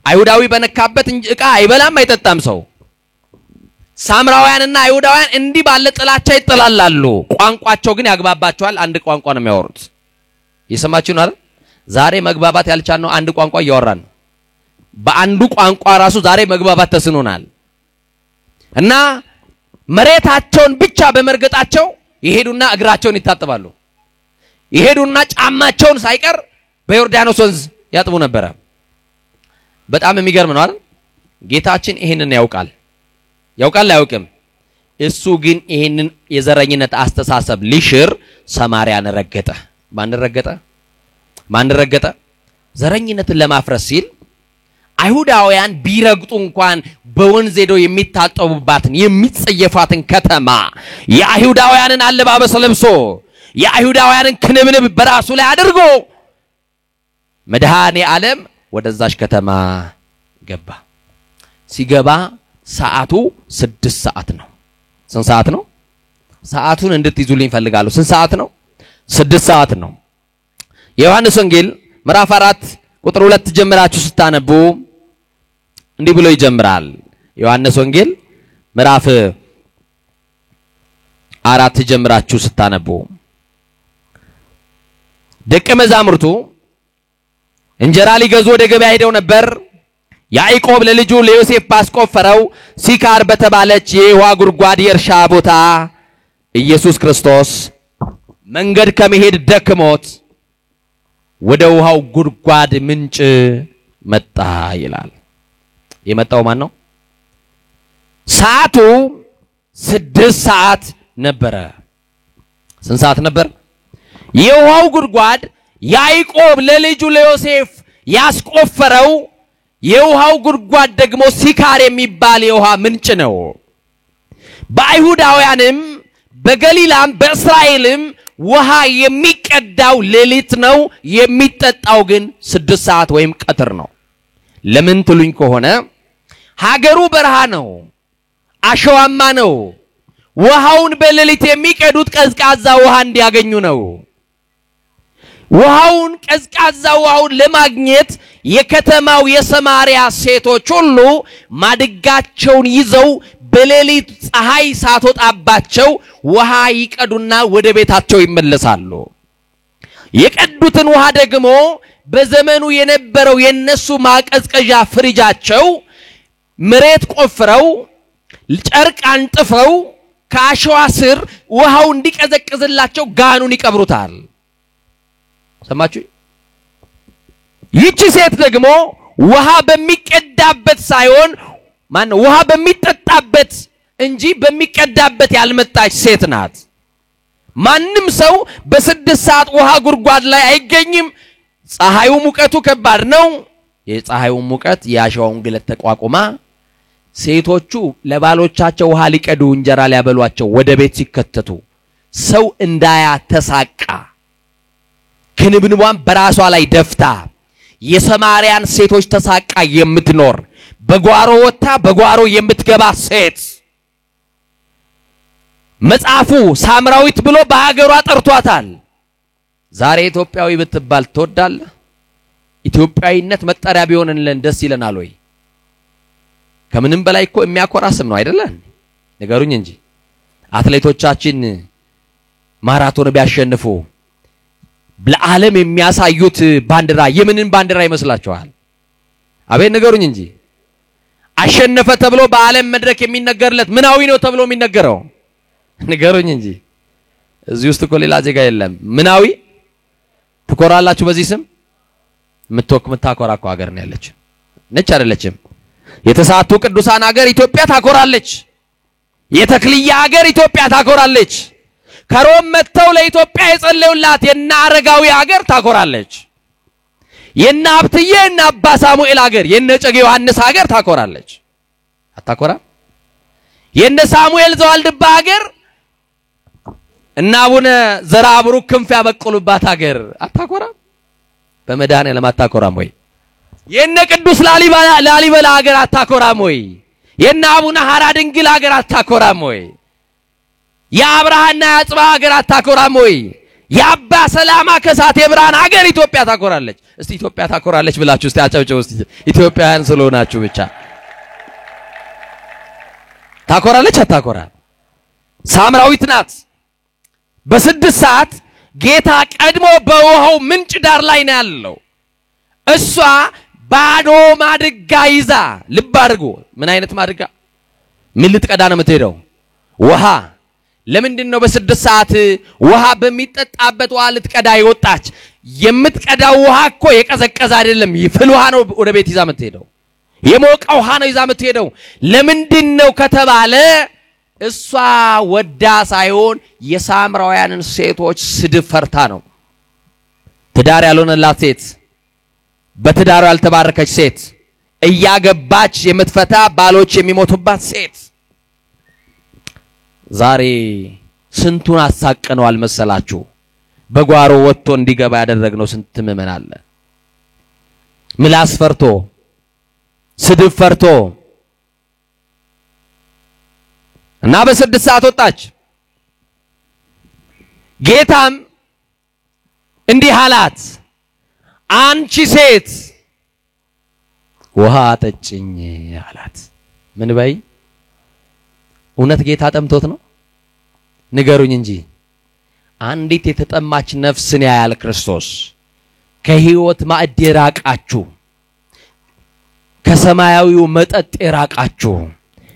አይሁዳዊ በነካበት ዕቃ አይበላም አይጠጣም ሰው ሳምራውያንና አይሁዳውያን እንዲህ ባለ ጥላቻ ይጠላላሉ ቋንቋቸው ግን ያግባባቸዋል አንድ ቋንቋ ነው የሚያወሩት ይሰማችሁ ነው አይደል ዛሬ መግባባት ያልቻልነው አንድ ቋንቋ እያወራን በአንዱ ቋንቋ ራሱ ዛሬ መግባባት ተስኖናል እና መሬታቸውን ብቻ በመርገጣቸው ይሄዱና እግራቸውን ይታጠባሉ ይሄዱና ጫማቸውን ሳይቀር በዮርዳኖስ ወንዝ ያጥቡ ነበር በጣም የሚገርም ነው አይደል ጌታችን ይሄንን ያውቃል አያውቅም እሱ ግን ይሄንን የዘረኝነት አስተሳሰብ ሊሽር ሰማርያን ረገጠ ማን ረገጠ ዘረኝነትን ለማፍረስ ሲል አይሁዳውያን ቢረግጡ እንኳን በወንዝ ሄደው የሚታጠቡባትን የሚጸየፋትን ከተማ የአይሁዳውያንን አለባበስ ለብሶ የአይሁዳውያንን ክንብንብ በራሱ ላይ አድርጎ መድኃኔ ዓለም ወደዛች ከተማ ገባ። ሲገባ ሰዓቱ 6 ሰዓት ነው። ስንት ሰዓት ነው? ሰዓቱን እንድትይዙልኝ ፈልጋለሁ። ስንት ሰዓት ነው? 6 ሰዓት ነው። የዮሐንስ ወንጌል ምዕራፍ 4 ቁጥር 2 ጀምራችሁ ስታነቡ እንዲህ ብሎ ይጀምራል። ዮሐንስ ወንጌል ምዕራፍ 4 ጀምራችሁ ስታነቡ ደቀ መዛሙርቱ እንጀራ ሊገዙ ወደ ገበያ ሄደው ነበር። ያዕቆብ ለልጁ ለዮሴፍ ባስቆፈረው ሲካር በተባለች የውሃ ጉድጓድ የእርሻ ቦታ ኢየሱስ ክርስቶስ መንገድ ከመሄድ ደክሞት ወደ ውሃው ጉድጓድ ምንጭ መጣ ይላል። የመጣው ማን ነው? ሰዓቱ 6 ሰዓት ነበረ። ስንት ሰዓት ነበር? የውሃው ጉድጓድ ያዕቆብ ለልጁ ለዮሴፍ ያስቆፈረው የውሃው ጉድጓድ ደግሞ ሲካር የሚባል የውሃ ምንጭ ነው። በአይሁዳውያንም በገሊላም በእስራኤልም ውሃ የሚቀዳው ሌሊት ነው፣ የሚጠጣው ግን 6 ሰዓት ወይም ቀትር ነው። ለምን ትሉኝ ከሆነ ሀገሩ በረሃ ነው፣ አሸዋማ ነው። ውሃውን በሌሊት የሚቀዱት ቀዝቃዛ ውሃ እንዲያገኙ ነው። ውሃውን ቀዝቃዛ ውሃውን ለማግኘት የከተማው የሰማሪያ ሴቶች ሁሉ ማድጋቸውን ይዘው በሌሊት ፀሐይ ሳትወጣባቸው ውሃ ይቀዱና ወደ ቤታቸው ይመለሳሉ። የቀዱትን ውሃ ደግሞ በዘመኑ የነበረው የነሱ ማቀዝቀዣ ፍሪጃቸው መሬት ቆፍረው ጨርቅ አንጥፈው ከአሸዋ ስር ውሃው እንዲቀዘቅዝላቸው ጋኑን ይቀብሩታል። ሰማችሁ? ይቺ ሴት ደግሞ ውሃ በሚቀዳበት ሳይሆን ውሃ በሚጠጣበት እንጂ በሚቀዳበት ያልመጣች ሴት ናት። ማንም ሰው በ6 ሰዓት ውሃ ጉድጓድ ላይ አይገኝም። ፀሐዩ ሙቀቱ ከባድ ነው። የፀሐዩ ሙቀት ያሸዋውን ግለት ተቋቁማ ሴቶቹ ለባሎቻቸው ውሃ ሊቀዱ እንጀራ ሊያበሏቸው ወደ ቤት ሲከተቱ ሰው እንዳያተሳቃ ክንብንቧን በራሷ ላይ ደፍታ የሰማርያን ሴቶች ተሳቃ የምትኖር በጓሮ ወጣ በጓሮ የምትገባ ሴት መጽሐፉ ሳምራዊት ብሎ በሀገሯ ጠርቷታል። ዛሬ ኢትዮጵያዊ ብትባል ትወዳለህ? ኢትዮጵያዊነት መጠሪያ ቢሆንልን ደስ ይለናል ወይ? ከምንም በላይ እኮ የሚያኮራ ስም ነው አይደለ? ንገሩኝ እንጂ አትሌቶቻችን ማራቶን ቢያሸንፉ ለዓለም የሚያሳዩት ባንዲራ የምንን ባንዲራ ይመስላችኋል? አቤት ንገሩኝ እንጂ። አሸነፈ ተብሎ በዓለም መድረክ የሚነገርለት ምናዊ ነው ተብሎ የሚነገረው? ንገሩኝ እንጂ። እዚህ ውስጥ እኮ ሌላ ዜጋ የለም። ምናዊ ትኮራላችሁ በዚህ ስም? ምታኮራ እኮ ሀገር ነው ያለች ነች አይደለችም? የተሳቱ ቅዱሳን ሀገር ኢትዮጵያ ታኮራለች። የተክልያ ሀገር ኢትዮጵያ ታኮራለች። ከሮም መተው ለኢትዮጵያ የጸለዩላት የና አረጋዊ ሀገር ታኮራለች። የና ሀብትዬ እና አባ ሳሙኤል ሀገር የነ ጨጌ ዮሐንስ ሀገር ታኮራለች። አታኮራ? የነ ሳሙኤል ዘዋልድባ ሀገር እና አቡነ ዘርአብሩክ ክንፍ ያበቀሉባት ሀገር አታኮራ? በመድኃኔዓለም አታኮራም ወይ? የነ ቅዱስ ላሊበላ ሀገር አታኮራም ወይ? የነ አቡነ ሐራ ድንግል ሀገር አታኮራም ወይ? የአብርሃና ያጽባ ሀገር አታኮራም ወይ? የአባ ሰላማ ከሳቴ ብርሃን ሀገር ኢትዮጵያ ታኮራለች። እስቲ ኢትዮጵያ ታኮራለች ብላችሁ እስቲ አጨብጭቡ። እስቲ ኢትዮጵያውያን ስለሆናችሁ ብቻ ታኮራለች አታኮራ? ሳምራዊት ናት። በ6 ሰዓት ጌታ ቀድሞ በውሃው ምንጭ ዳር ላይ ነው ያለው። እሷ ባዶ ማድጋ ይዛ ልብ አድርጉ። ምን አይነት ማድጋ? ምን ልትቀዳ ነው የምትሄደው? ውሃ። ለምንድን ነው በ6 ሰዓት ውሃ በሚጠጣበት ውሃ ልትቀዳ ይወጣች? የምትቀዳው ውሃ እኮ የቀዘቀዘ አይደለም፣ ይፍል ውሃ ነው ወደ ቤት ይዛ የምትሄደው። የሞቀ ውሃ ነው ይዛ የምትሄደው። ለምንድን ነው ከተባለ እሷ ወዳ ሳይሆን የሳምራውያንን ሴቶች ስድብ ፈርታ ነው። ትዳር ያልሆነላት ሴት፣ በትዳሩ ያልተባረከች ሴት እያገባች የምትፈታ ባሎች የሚሞቱባት ሴት ዛሬ ስንቱን አሳቀነዋል መሰላችሁ? በጓሮ ወጥቶ እንዲገባ ያደረግነው ስንት ምዕመን አለ። ምላስ ፈርቶ ስድብ ፈርቶ እና በ6 ሰዓት ወጣች። ጌታም እንዲህ አላት፣ አንቺ ሴት ውሃ ጠጭኝ አላት። ምን በይ? እውነት ጌታ ጠምቶት ነው? ንገሩኝ እንጂ። አንዲት የተጠማች ነፍስን ያያል ክርስቶስ። ከሕይወት ማዕድ የራቃችሁ፣ ከሰማያዊው መጠጥ የራቃችሁ፣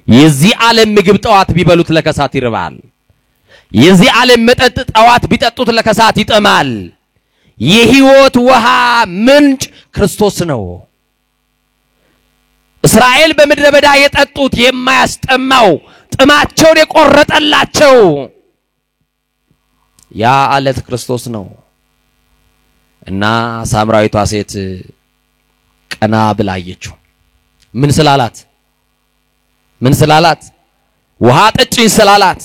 የዚህ ዓለም ምግብ ጠዋት ቢበሉት ለከሳት ይርባል። የዚህ ዓለም መጠጥ ጠዋት ቢጠጡት ለከሳት ይጠማል። የሕይወት ውሃ ምንጭ ክርስቶስ ነው። እስራኤል በምድረ በዳ የጠጡት የማያስጠማው ጥማቸውን የቆረጠላቸው ያ አለት ክርስቶስ ነው። እና ሳምራዊቷ ሴት ቀና ብላ አየችው። ምን ስላላት? ውሃ ጠጭኝ ስላላት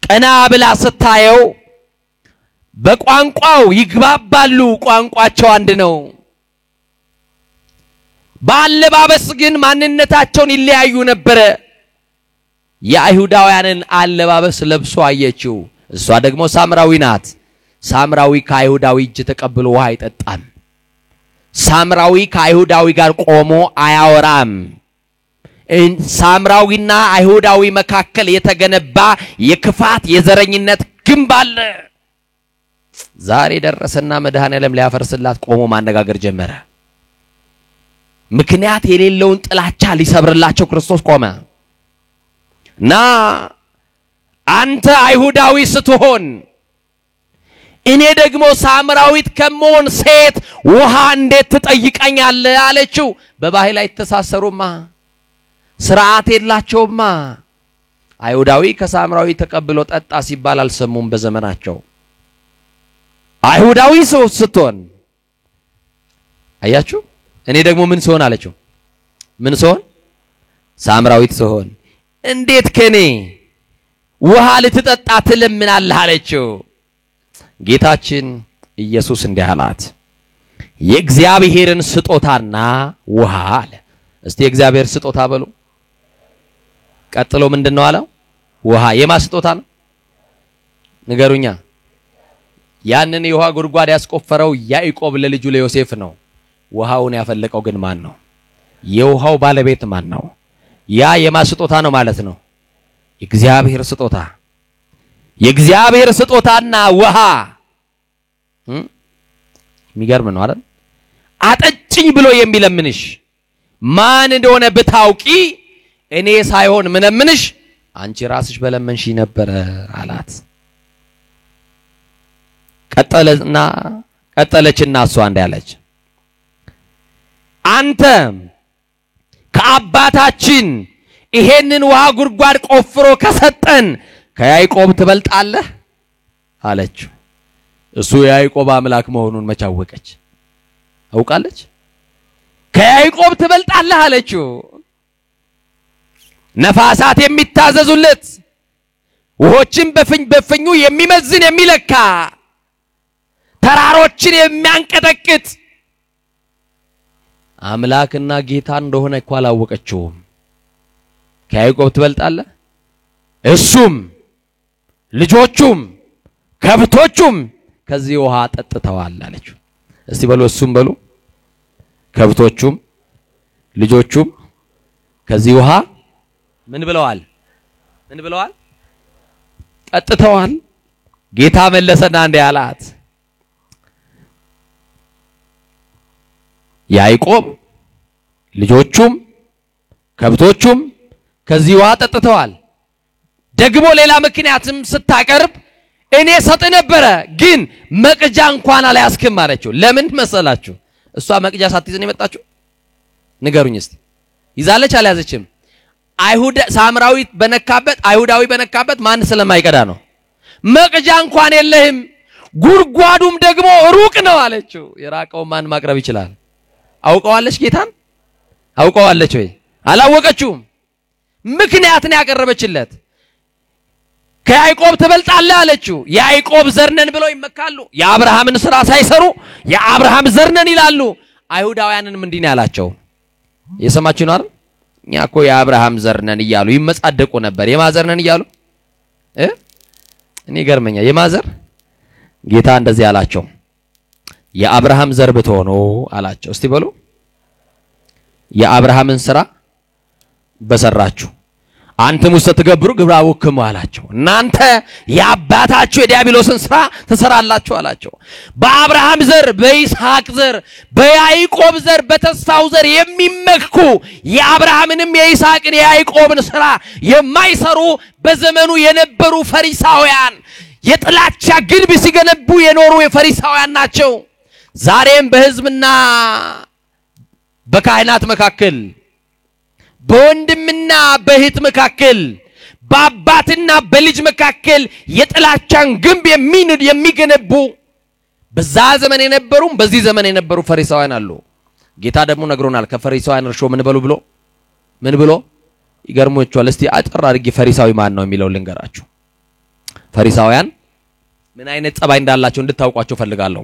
ቀና ብላ ስታየው በቋንቋው ይግባባሉ። ቋንቋቸው አንድ ነው። ባለባበስ ግን ማንነታቸውን ይለያዩ ነበር። የአይሁዳውያንን አለባበስ ለብሶ አየችው። እሷ ደግሞ ሳምራዊ ናት። ሳምራዊ ከአይሁዳዊ እጅ ተቀብሎ ውሃ አይጠጣም። ሳምራዊ ከአይሁዳዊ ጋር ቆሞ አያወራም። ሳምራዊና አይሁዳዊ መካከል የተገነባ የክፋት የዘረኝነት ግንብ አለ። ዛሬ ደረሰና መድኃኔዓለም ሊያፈርስላት ቆሞ ማነጋገር ጀመረ። ምክንያት የሌለውን ጥላቻ ሊሰብርላቸው ክርስቶስ ቆመ። እና አንተ አይሁዳዊ ስትሆን እኔ ደግሞ ሳምራዊት ከመሆን ሴት ውሃ እንዴት ትጠይቀኛለህ አለችው። በባህል አይተሳሰሩማ፣ ስርዓት የላቸውማ። አይሁዳዊ ከሳምራዊ ተቀብሎ ጠጣ ሲባል አልሰሙም በዘመናቸው። አይሁዳዊ ስትሆን አያችሁ። እኔ ደግሞ ምን ስሆን አለችው? ምን ስሆን? ሳምራዊት ስሆን እንዴት ከኔ ውሃ ልትጠጣ ትለምናለህ አለችው። ጌታችን ኢየሱስ እንዲህ አላት፣ የእግዚአብሔርን ስጦታና ውሃ አለ። እስቲ የእግዚአብሔር ስጦታ በሉ። ቀጥሎ ምንድነው አለው? ውሃ። የማ ስጦታ ነው? ንገሩኛ። ያንን የውሃ ጉድጓድ ያስቆፈረው ያዕቆብ ለልጁ ለዮሴፍ ነው። ውሃውን ያፈለቀው ግን ማን ነው? የውሃው ባለቤት ማን ነው? ያ የማ ስጦታ ነው ማለት ነው? የእግዚአብሔር ስጦታ። የእግዚአብሔር ስጦታና ውሃ የሚገርም ነው አይደል? አጠጭኝ ብሎ የሚለምንሽ ማን እንደሆነ ብታውቂ እኔ ሳይሆን ምንምንሽ አንቺ ራስሽ በለመንሽ ነበር አላት። ቀጠለችና እሷ እንዳለች አንተ ከአባታችን ይሄንን ውሃ ጉድጓድ ቆፍሮ ከሰጠን ከያዕቆብ ትበልጣለህ አለችው። እሱ የያዕቆብ አምላክ መሆኑን መቻወቀች። አውቃለች። ከያዕቆብ ትበልጣለህ አለችው። ነፋሳት የሚታዘዙለት፣ ውሆችን በፍኙ የሚመዝን የሚለካ፣ ተራሮችን የሚያንቀጠቅጥ አምላክና ጌታ እንደሆነ እኮ አላወቀችውም። ከያዕቆብ ትበልጣለህ? እሱም ልጆቹም ከብቶቹም ከዚህ ውሃ ጠጥተዋል አለችው። እስቲ በሉ እሱም በሉ ከብቶቹም ልጆቹም ከዚህ ውሃ ምን ብለዋል? ጠጥተዋል። ጌታ መለሰና እንዲህ አላት፣ ያዕቆብ ልጆቹም ከብቶቹም ከዚህ ውሃ ጠጥተዋል። ደግሞ ሌላ ምክንያትም ስታቀርብ እኔ ሰጥ ነበረ ግን መቅጃ እንኳን አልያዝክም አለችው። ለምን መሰላችሁ? እሷ መቅጃ ሳትይዝ ነው የመጣችው? ንገሩኝ እስቲ። ይዛለች አልያዘችም? ሳምራዊት በነካበት አይሁዳዊ በነካበት ማን ስለማይቀዳ ነው። መቅጃ እንኳን የለህም፣ ጉድጓዱም ደግሞ ሩቅ ነው አለችው። የራቀው ማን ማቅረብ ይችላል? አውቀዋለች ጌታን? አውቀዋለች ወይ አላወቀችውም ምክንያት ነው ያቀረበችለት ከያዕቆብ ትበልጣለህ አለችው ያዕቆብ ዘርነን ብለው ይመካሉ የአብርሃምን ሥራ ሳይሰሩ የአብርሃም ዘርነን ይላሉ አይሁዳውያንንም እንዲህ ነው ያላቸው የሰማችሁ ነው አይደል እኛ እኮ የአብርሃም ዘርነን ይያሉ ይመጻደቁ ነበር የማዘርነን ይያሉ እኔ ገርመኛ የማዘር ጌታ እንደዚህ ያላቸው የአብርሃም ዘር ብትሆኑ አላቸው እስቲ በሉ የአብርሃምን ሥራ በሰራችሁ አንተም ውስጥ ተገብሩ ግብራውክሙ አላቸው እናንተ ያባታችሁ የዲያብሎስን ሥራ ተሰራላችሁ አላቸው በአብርሃም ዘር በይስሐቅ ዘር በያዕቆብ ዘር በተስፋው ዘር የሚመኩ የአብርሃምንም የይስሐቅን የያዕቆብን ሥራ የማይሰሩ በዘመኑ የነበሩ ፈሪሳውያን የጥላቻ ግንብ ሲገነቡ የኖሩ የፈሪሳውያን ናቸው ዛሬም በሕዝብና በካህናት መካከል በወንድምና በእህት መካከል በአባትና በልጅ መካከል የጥላቻን ግንብ የሚገነቡ በዛ ዘመን የነበሩም በዚህ ዘመን የነበሩ ፈሪሳውያን አሉ ጌታ ደግሞ ነግሮናል ከፈሪሳውያን እርሾ ምን ብሎ ይገርሞቻል እስቲ አጥራ አድርጌ ፈሪሳዊ ማን ነው የሚለው ልንገራችሁ ፈሪሳውያን ምን አይነት ጸባይ እንዳላቸው እንድታውቋቸው ፈልጋለሁ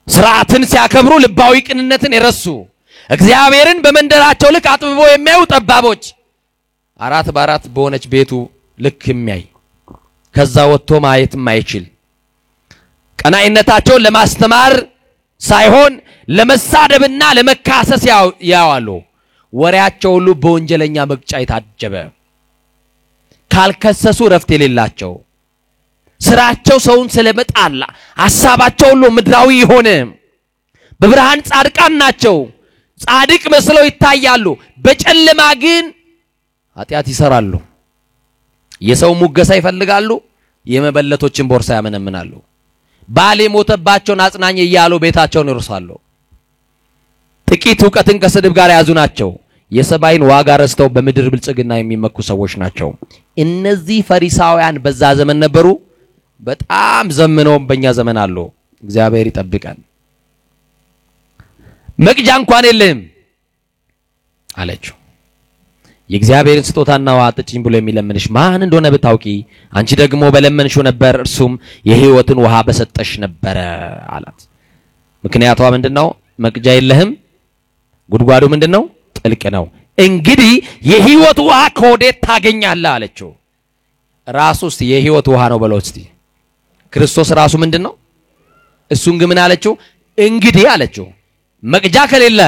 ሥርዓትን ሲያከብሩ ልባዊ ቅንነትን የረሱ እግዚአብሔርን በመንደራቸው ልክ አጥብቦ የሚያዩ ጠባቦች አራት በአራት በሆነች ቤቱ ልክ የሚያይ ከዛ ወጥቶ ማየት የማይችል ቀናኢነታቸውን ለማስተማር ሳይሆን ለመሳደብና ለመካሰስ ያዋሉ ወሬያቸው ሁሉ በወንጀለኛ መቅጫ የታጀበ ካልከሰሱ ረፍት የሌላቸው ስራቸው ሰውን ስለመጣላ ሐሳባቸው ሁሉ ምድራዊ ይሆነ በብርሃን ጻድቃን ናቸው ጻድቅ መስለው ይታያሉ በጨለማ ግን ኃጢአት ይሰራሉ የሰው ሙገሳ ይፈልጋሉ የመበለቶችን ቦርሳ ያመነምናሉ ባል የሞተባቸውን አጽናኝ ይያሉ ቤታቸውን ይርሳሉ ጥቂት ዕውቀትን ከስድብ ጋር ያዙ ናቸው የሰባይን ዋጋ ረስተው በምድር ብልጽግና የሚመኩ ሰዎች ናቸው እነዚህ ፈሪሳውያን በዛ ዘመን ነበሩ በጣም ዘመነው በእኛ ዘመን አሉ እግዚአብሔር ይጠብቀን መቅጃ እንኳን የለም አለችው የእግዚአብሔርን ስጦታና ውሃ አጥጪኝ ብሎ የሚለምንሽ ማን እንደሆነ ብታውቂ አንቺ ደግሞ በለመንሽው ነበር እርሱም የሕይወትን ውሃ በሰጠሽ ነበር አላት ምክንያቷ ምንድነው መቅጃ የለህም ጉድጓዱ ምንድነው ጥልቅ ነው እንግዲህ የሕይወት ውሃ ከወዴት ታገኛለህ አለችው ራሱስ የሕይወት ውሃ ነው ብለው እስቲ ክርስቶስ ራሱ ምንድነው እሱን ግን ምን አለችው እንግዲህ አለችው መቅጃ ከሌለ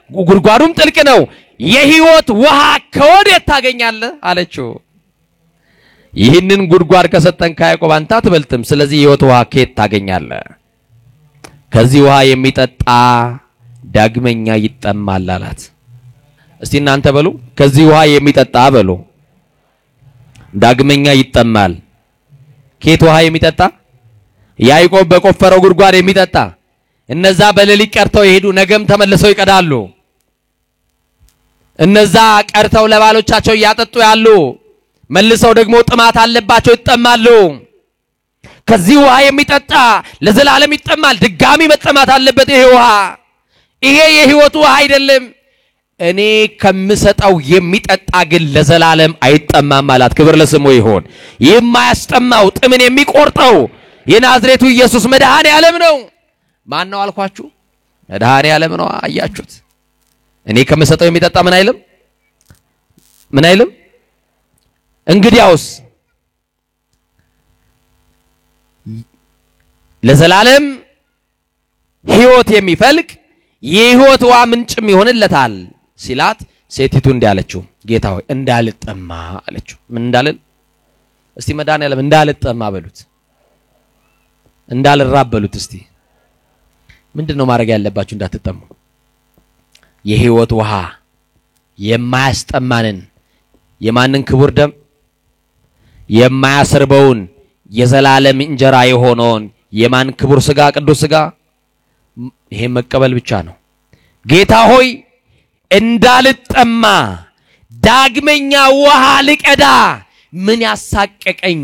ጉድጓዱም ጥልቅ ነው የሕይወት ውሃ ከወዴት ታገኛለህ አለችው ይህንን ጉድጓድ ከሰጠን ከያዕቆብ አንተ አትበልጥም ስለዚህ የሕይወት ውሃ ከየት ታገኛለህ ከዚህ ውሃ የሚጠጣ ዳግመኛ ይጠማል አላት እስቲ እናንተ በሉ ከዚህ ውሃ የሚጠጣ በሉ ዳግመኛ ይጠማል ከየት ውሃ የሚጠጣ ያዕቆብ በቆፈረው ጉድጓድ የሚጠጣ እነዛ በሌሊት ቀርተው ይሄዱ ነገም ተመልሰው ይቀዳሉ እነዛ ቀርተው ለባሎቻቸው ያጠጡ ያሉ መልሰው ደግሞ ጥማት አለባቸው ይጠማሉ ከዚህ ውሃ የሚጠጣ ለዘላለም ይጠማል ድጋሚ መጠማት አለበት ይሄ ውሃ ይሄ የሕይወት ውሃ አይደለም እኔ ከምሰጠው የሚጠጣ ግን ለዘላለም አይጠማም ማለት ክብር ለስሙ ይሁን የማያስጠማው ጥምን የሚቆርጠው የናዝሬቱ ኢየሱስ መድኃኔ ዓለም ነው ማን ነው አልኳችሁ መድኃኔ ዓለም ነው አያችሁት እኔ ከምሰጠው የሚጠጣ ምን አይልም እንግዲያውስ ለዘላለም ሕይወት የሚፈልቅ የሕይወት ውሃ ምንጭም ይሆንለታል ሲላት ሴቲቱ እንዲያለችው ጌታ ሆይ እንዳልጠማ አለችው ምን እንዳልን እስቲ መድኃኔ ዓለም እንዳልጠማ በሉት እንዳልራብ በሉት እስቲ ምንድነው ማድረግ ያለባችሁ እንዳትጠሙ የሕይወት ውሃ የማያስጠማንን የማንን ክቡር ደም የማያሰርበውን የዘላለም እንጀራ የሆነውን የማን ክቡር ሥጋ ቅዱስ ሥጋ ይሄ መቀበል ብቻ ነው ጌታ ሆይ እንዳልጠማ ዳግመኛ ውሃ ልቀዳ ምን ያሳቀቀኝ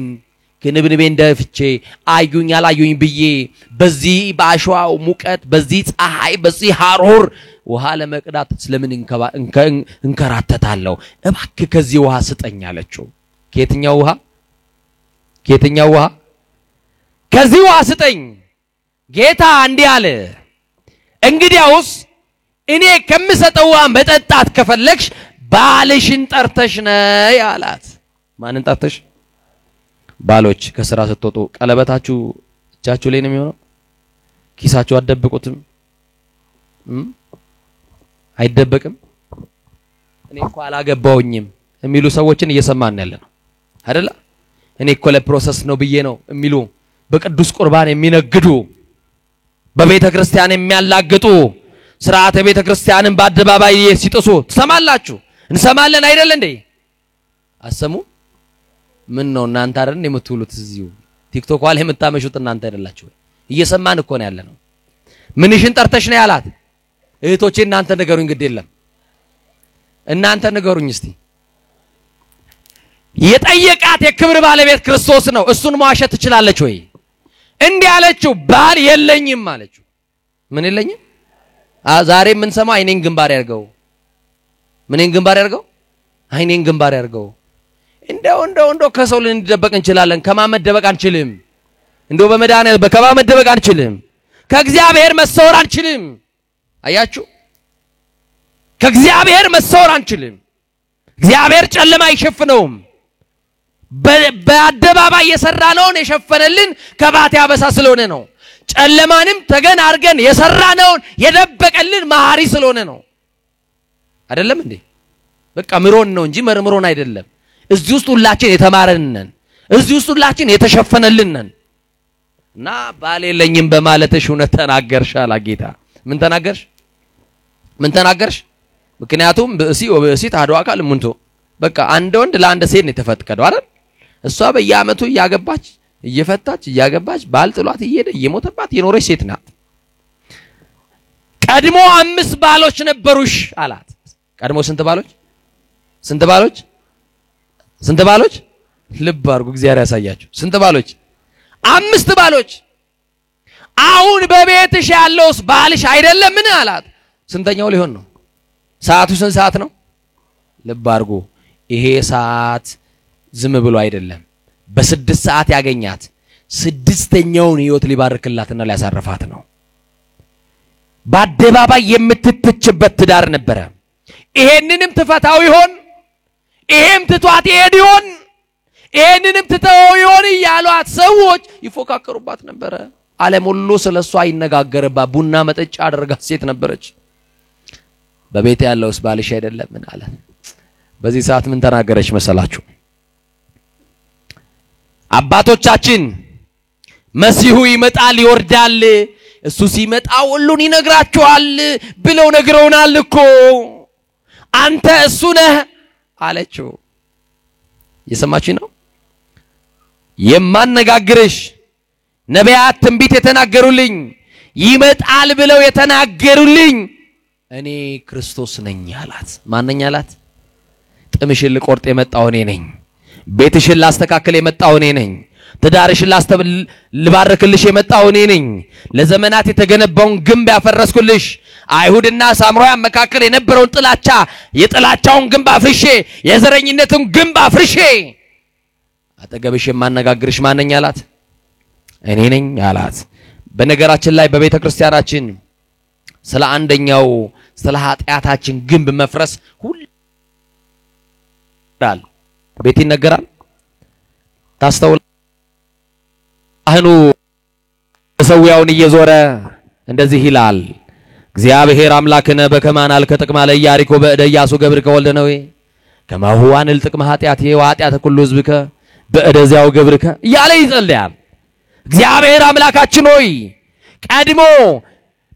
ክንብንቤን ደፍቼ አዩኝ አላዩኝ ብዬ በዚህ ባሸዋው ሙቀት በዚህ ፀሐይ በዚህ ሐሩር ውሃ ለመቅዳት ስለምን እንከራተታለሁ እባክህ ከዚህ ውሃ ስጠኝ አለችው ከየትኛው ውሃ ከዚህ ውሃ ስጠኝ ጌታ እንዲህ አለ እንግዲያውስ እኔ ከምሰጠው ውሃ መጠጣት ከፈለግሽ ባልሽን ጠርተሽ ነይ አላት ማንን ጠርተሽ ባሎች ከሥራ ስትወጡ ቀለበታችሁ እጃችሁ ላይ ነው የሚሆነው ኪሳችሁ አደብቁትም አይደበቅም እኔ እኮ አላገባውኝም የሚሉ ሰዎችን እየሰማን ያለ ነው አይደል እኔ እኮ ለፕሮሰስ ነው ብዬ ነው የሚሉ በቅዱስ ቁርባን የሚነግዱ በቤተ ክርስቲያን የሚያላግጡ ሥርዓተ ቤተ ክርስቲያንን በአደባባይ ሲጥሱ ትሰማላችሁ እንሰማለን አይደል እንዴ አሰሙ ምን ነው እናንተ አይደል የምትውሉት እዚሁ ቲክቶክ ላይ የምታመሹት እናንተ አይደላችሁ እየሰማን እኮ ነው ያለነው ምንሽን ጠርተሽ ነው ያላት እህቶቼ እናንተ ንገሩኝ ግድ የለም እናንተ ንገሩኝ እስቲ የጠየቃት የክብር ባለቤት ክርስቶስ ነው እሱን ማዋሸት ትችላለች ወይ እንዲህ አለችው ባል የለኝም አለችው ምን የለኝም ዛሬ ምን ሰማ አይኔን ግንባር ያርገው ምንን ግንባር ያርገው አይኔን ግንባር ያርገው እንደው ከሰው ልንደበቅ እንችላለን ከማመደበቅ አንችልም እንደው በመዳነ በከማመደበቅ አንችልም ከእግዚአብሔር መሰወር አንችልም አያችሁ ከእግዚአብሔር መሰወር አንችልም እግዚአብሔር ጨለማ አይሸፍነውም በአደባባይ የሰራነውን የሸፈነልን ከባቴ አበሳ ስለሆነ ነው ጨለማንም ተገን አርገን የሰራነውን የደበቀልን ማሐሪ ስለሆነ ነው አይደለም እንዴ በቃ ምሮን ነው እንጂ መርምሮን አይደለም እዚህ ውስጥ ሁላችን የተማረን ነን እዚህ ውስጥ ሁላችን የተሸፈነልን ነን እና ባል የለኝም በማለትሽ እውነት ተናገርሽ አለ ጌታ ምን ተናገርሽ ምክንያቱም በእሲ ታዶ አካል ሙንቶ በቃ አንድ ወንድ ለአንድ ሴት ነው የተፈቀደው አይደል እሷ በየአመቱ ያገባች እየፈታች ያገባች ባል ጥሏት እየሄደ እየሞተባት የኖረች ሴት ናት ቀድሞ 5 ባሎች ነበሩሽ አላት ቀድሞ ስንት ባሎች ልብ አርጉ እግዚአብሔር ያሳያችሁ ስንት ባሎች 5 ባሎች አሁን በቤትሽ ያለውስ ባልሽ አይደለም ምን አላት ስንተኛው ሊሆን ነው ሰዓቱ ስንት ሰዓት ነው ልብ አርጉ ይሄ ሰዓት ዝም ብሎ አይደለም በ6 ሰዓት ያገኛት 6ኛውን ህይወት ሊባርክላትና ሊያሳርፋት ነው በአደባባይ የምትተችበት ትዳር ነበረ ይሄንንም ትፈታው ይሆን ይሄም ትቷት ይሄን ይሄንንም ትተው ይሆን ያሏት ሰዎች ይፎካከሩባት ነበረ ዓለም ሁሉ ስለሷ ይነጋገርባት ቡና መጠጫ አድርጋ ሴት ነበረች በቤት ያለውስ ባልሽ አይደለም ምን አለ በዚህ ሰዓት ምን ተናገረች መሰላችሁ አባቶቻችን መሲሁ ይመጣል ይወርዳል እሱ ሲመጣ ሁሉን ይነግራቸዋል ብለው ነግረውናል እኮ አንተ እሱ ነህ አለችው የሰማች ነው የማነጋግርሽ ነቢያት ትንቢት የተናገሩልኝ ይመጣል ብለው የተናገሩልኝ እኔ ክርስቶስ ነኝ አላት ማንኛ አላት ጥምሽን ልቆርጥ የመጣው እኔ ነኝ ቤትሽን ላስተካከለ የመጣው እኔ ነኝ ትዳርሽን ልባርክልሽ የመጣው እኔ ነኝ ለዘመናት የተገነባውን ግንብ ያፈረስኩልሽ አይሁድና ሳምራውያን መካከል የነበረውን ጥላቻ የጥላቻውን ግንብ አፍርሼ የዘረኝነቱን ግንብ አፍርሼ አጠገብሽ የማነጋግርሽ ማንኛ አላት እኔ ነኝ አላት በነገራችን ላይ በቤተ ክርስቲያናችን ስለ አንደኛው ስለ ኃጢያታችን ግንብ መፍረስ ሁሉ ቤት ይነገራል ታስተውል አህኑ ሰውያውን እየዞረ እንደዚህ ይላል እግዚአብሔር አምላክነ በከማናል ከጥቅማ ለያሪኮ በእደያሱ ገብርከ ወልደ ነዌ ከማሁዋን ልጥቅማ ኃጢያት የዋጢያት ሁሉ ህዝብከ በእደዚያው ገብርከ ያለ ይጸልያል እግዚአብሔር አምላካችን ሆይ ቀድሞ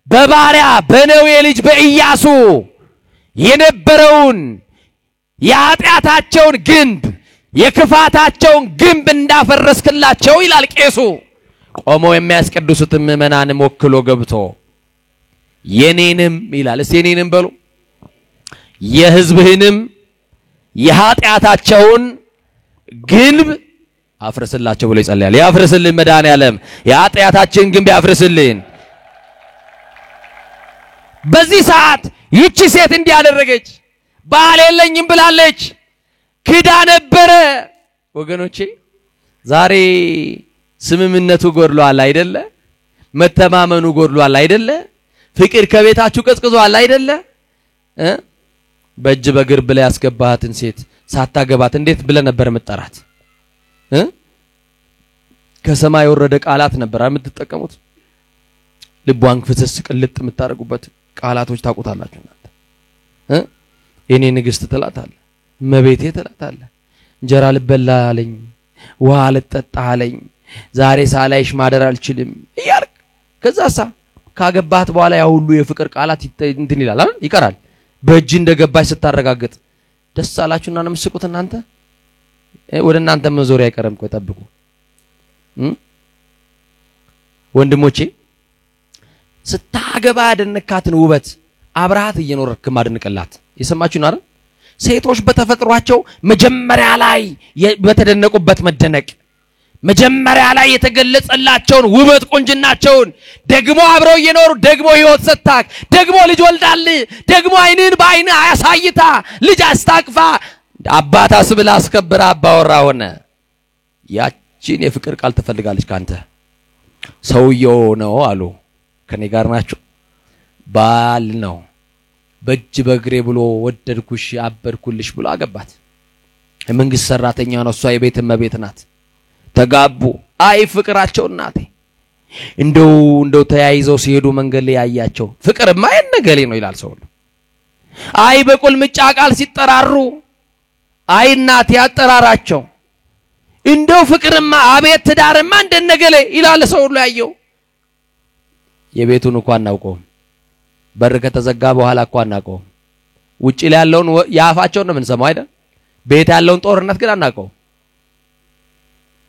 በባሪያ በነዌ ልጅ በኢያሱ የነበረውን የኃጢያታቸውን ግንብ የክፋታቸውን ግንብ እንዳፈረስክላቸው ይላል ቄሱ ቆሞ የሚያስቀድሱት ምእመናንም ወክሎ ገብቶ የኔንም ይላል እስቲ የኔንም በሉ የህዝብህንም የኃጢያታቸውን ግንብ አፍርስላቸው ብሎ ይጸልያል። ያፍርስልን መድኃኒዓለም የኃጢአታችን ግንብ ያፍርስልን። በዚህ ሰዓት ይቺ ሴት እንዲያደረገች ባል የለኝም ብላለች፣ ክዳ ነበረ። ወገኖቼ ዛሬ ስምምነቱ ጎድሏል አይደለ? መተማመኑ ጎድሏል አይደለ? ፍቅር ከቤታችሁ ቀዝቅዟል አይደለ? በእጅ በግር ብለ ያስገባሃትን ሴት ሳታገባት እንዴት ብለ ነበር መጠራት? ከሰማይ ወረደ ቃላት ነበር የምትጠቀሙት። ልቧን ፍስስ ቅልጥ የምታረጉበት ቃላቶች ታውቁታላችሁ እናንተ። የኔ ንግስት ትላታለ፣ መቤቴ ትላታለ። እንጀራ ልበላ አለኝ፣ ውሃ ልጠጣ አለኝ፣ ዛሬ ሳላይሽ ማደር አልችልም እያልክ ከዛሳ ካገባት በኋላ ያ ሁሉ የፍቅር ቃላት እንትን ይላል አይደል? ይቀራል። በእጅ እንደገባች ስታረጋግጥ ደስ አላችሁና ነው የምትስቁት እናንተ። ወደ እናንተ መዞር አይቀርም እኮ ጠብቁ። ወንድሞቼ ስታገባ ያደነካትን ውበት አብራሃት እየኖርክ ማድንቅላት። የሰማችሁ ነው አይደል? ሴቶች በተፈጥሯቸው መጀመሪያ ላይ በተደነቁበት መደነቅ፣ መጀመሪያ ላይ የተገለጸላቸውን ውበት ቁንጅናቸውን ደግሞ አብረው እየኖሩ ደግሞ ህይወት ሰጣክ፣ ደግሞ ልጅ ወልዳል፣ ደግሞ አይንን በአይን አያሳይታ ልጅ አስታቅፋ አባታ ስብላ አስከብራ አባወራ ሆነ። ያቺን የፍቅር ቃል ትፈልጋለች ካንተ። ሰውየው ነው አሉ ከኔ ጋር ናቸው። ባል ነው በእጅ በግሬ ብሎ ወደድኩሽ አበድኩልሽ ብሎ አገባት። የመንግስት ሰራተኛ ነው፣ እሷ የቤት እመቤት ናት። ተጋቡ። አይ ፍቅራቸው እናቴ እንደው ተያይዘው ሲሄዱ መንገድ ላይ ያያቸው ፍቅርማ የነገሌ ነው ይላል ሰው። አይ በቁልምጫ ቃል ሲጠራሩ አይ እናቴ ያጠራራቸው እንደው ፍቅርማ አቤት ትዳርማ እንደነገሌ ይላል ሰው ሁሉ ያየው። የቤቱን እንኳን አናውቀውም። በር ከተዘጋ በኋላ እንኳን አናውቀውም። ውጪ ላይ ያለውን ያፋቸውን ነው የምንሰማው አይደል? ቤት ያለውን ጦርነት ግን አናውቀውም።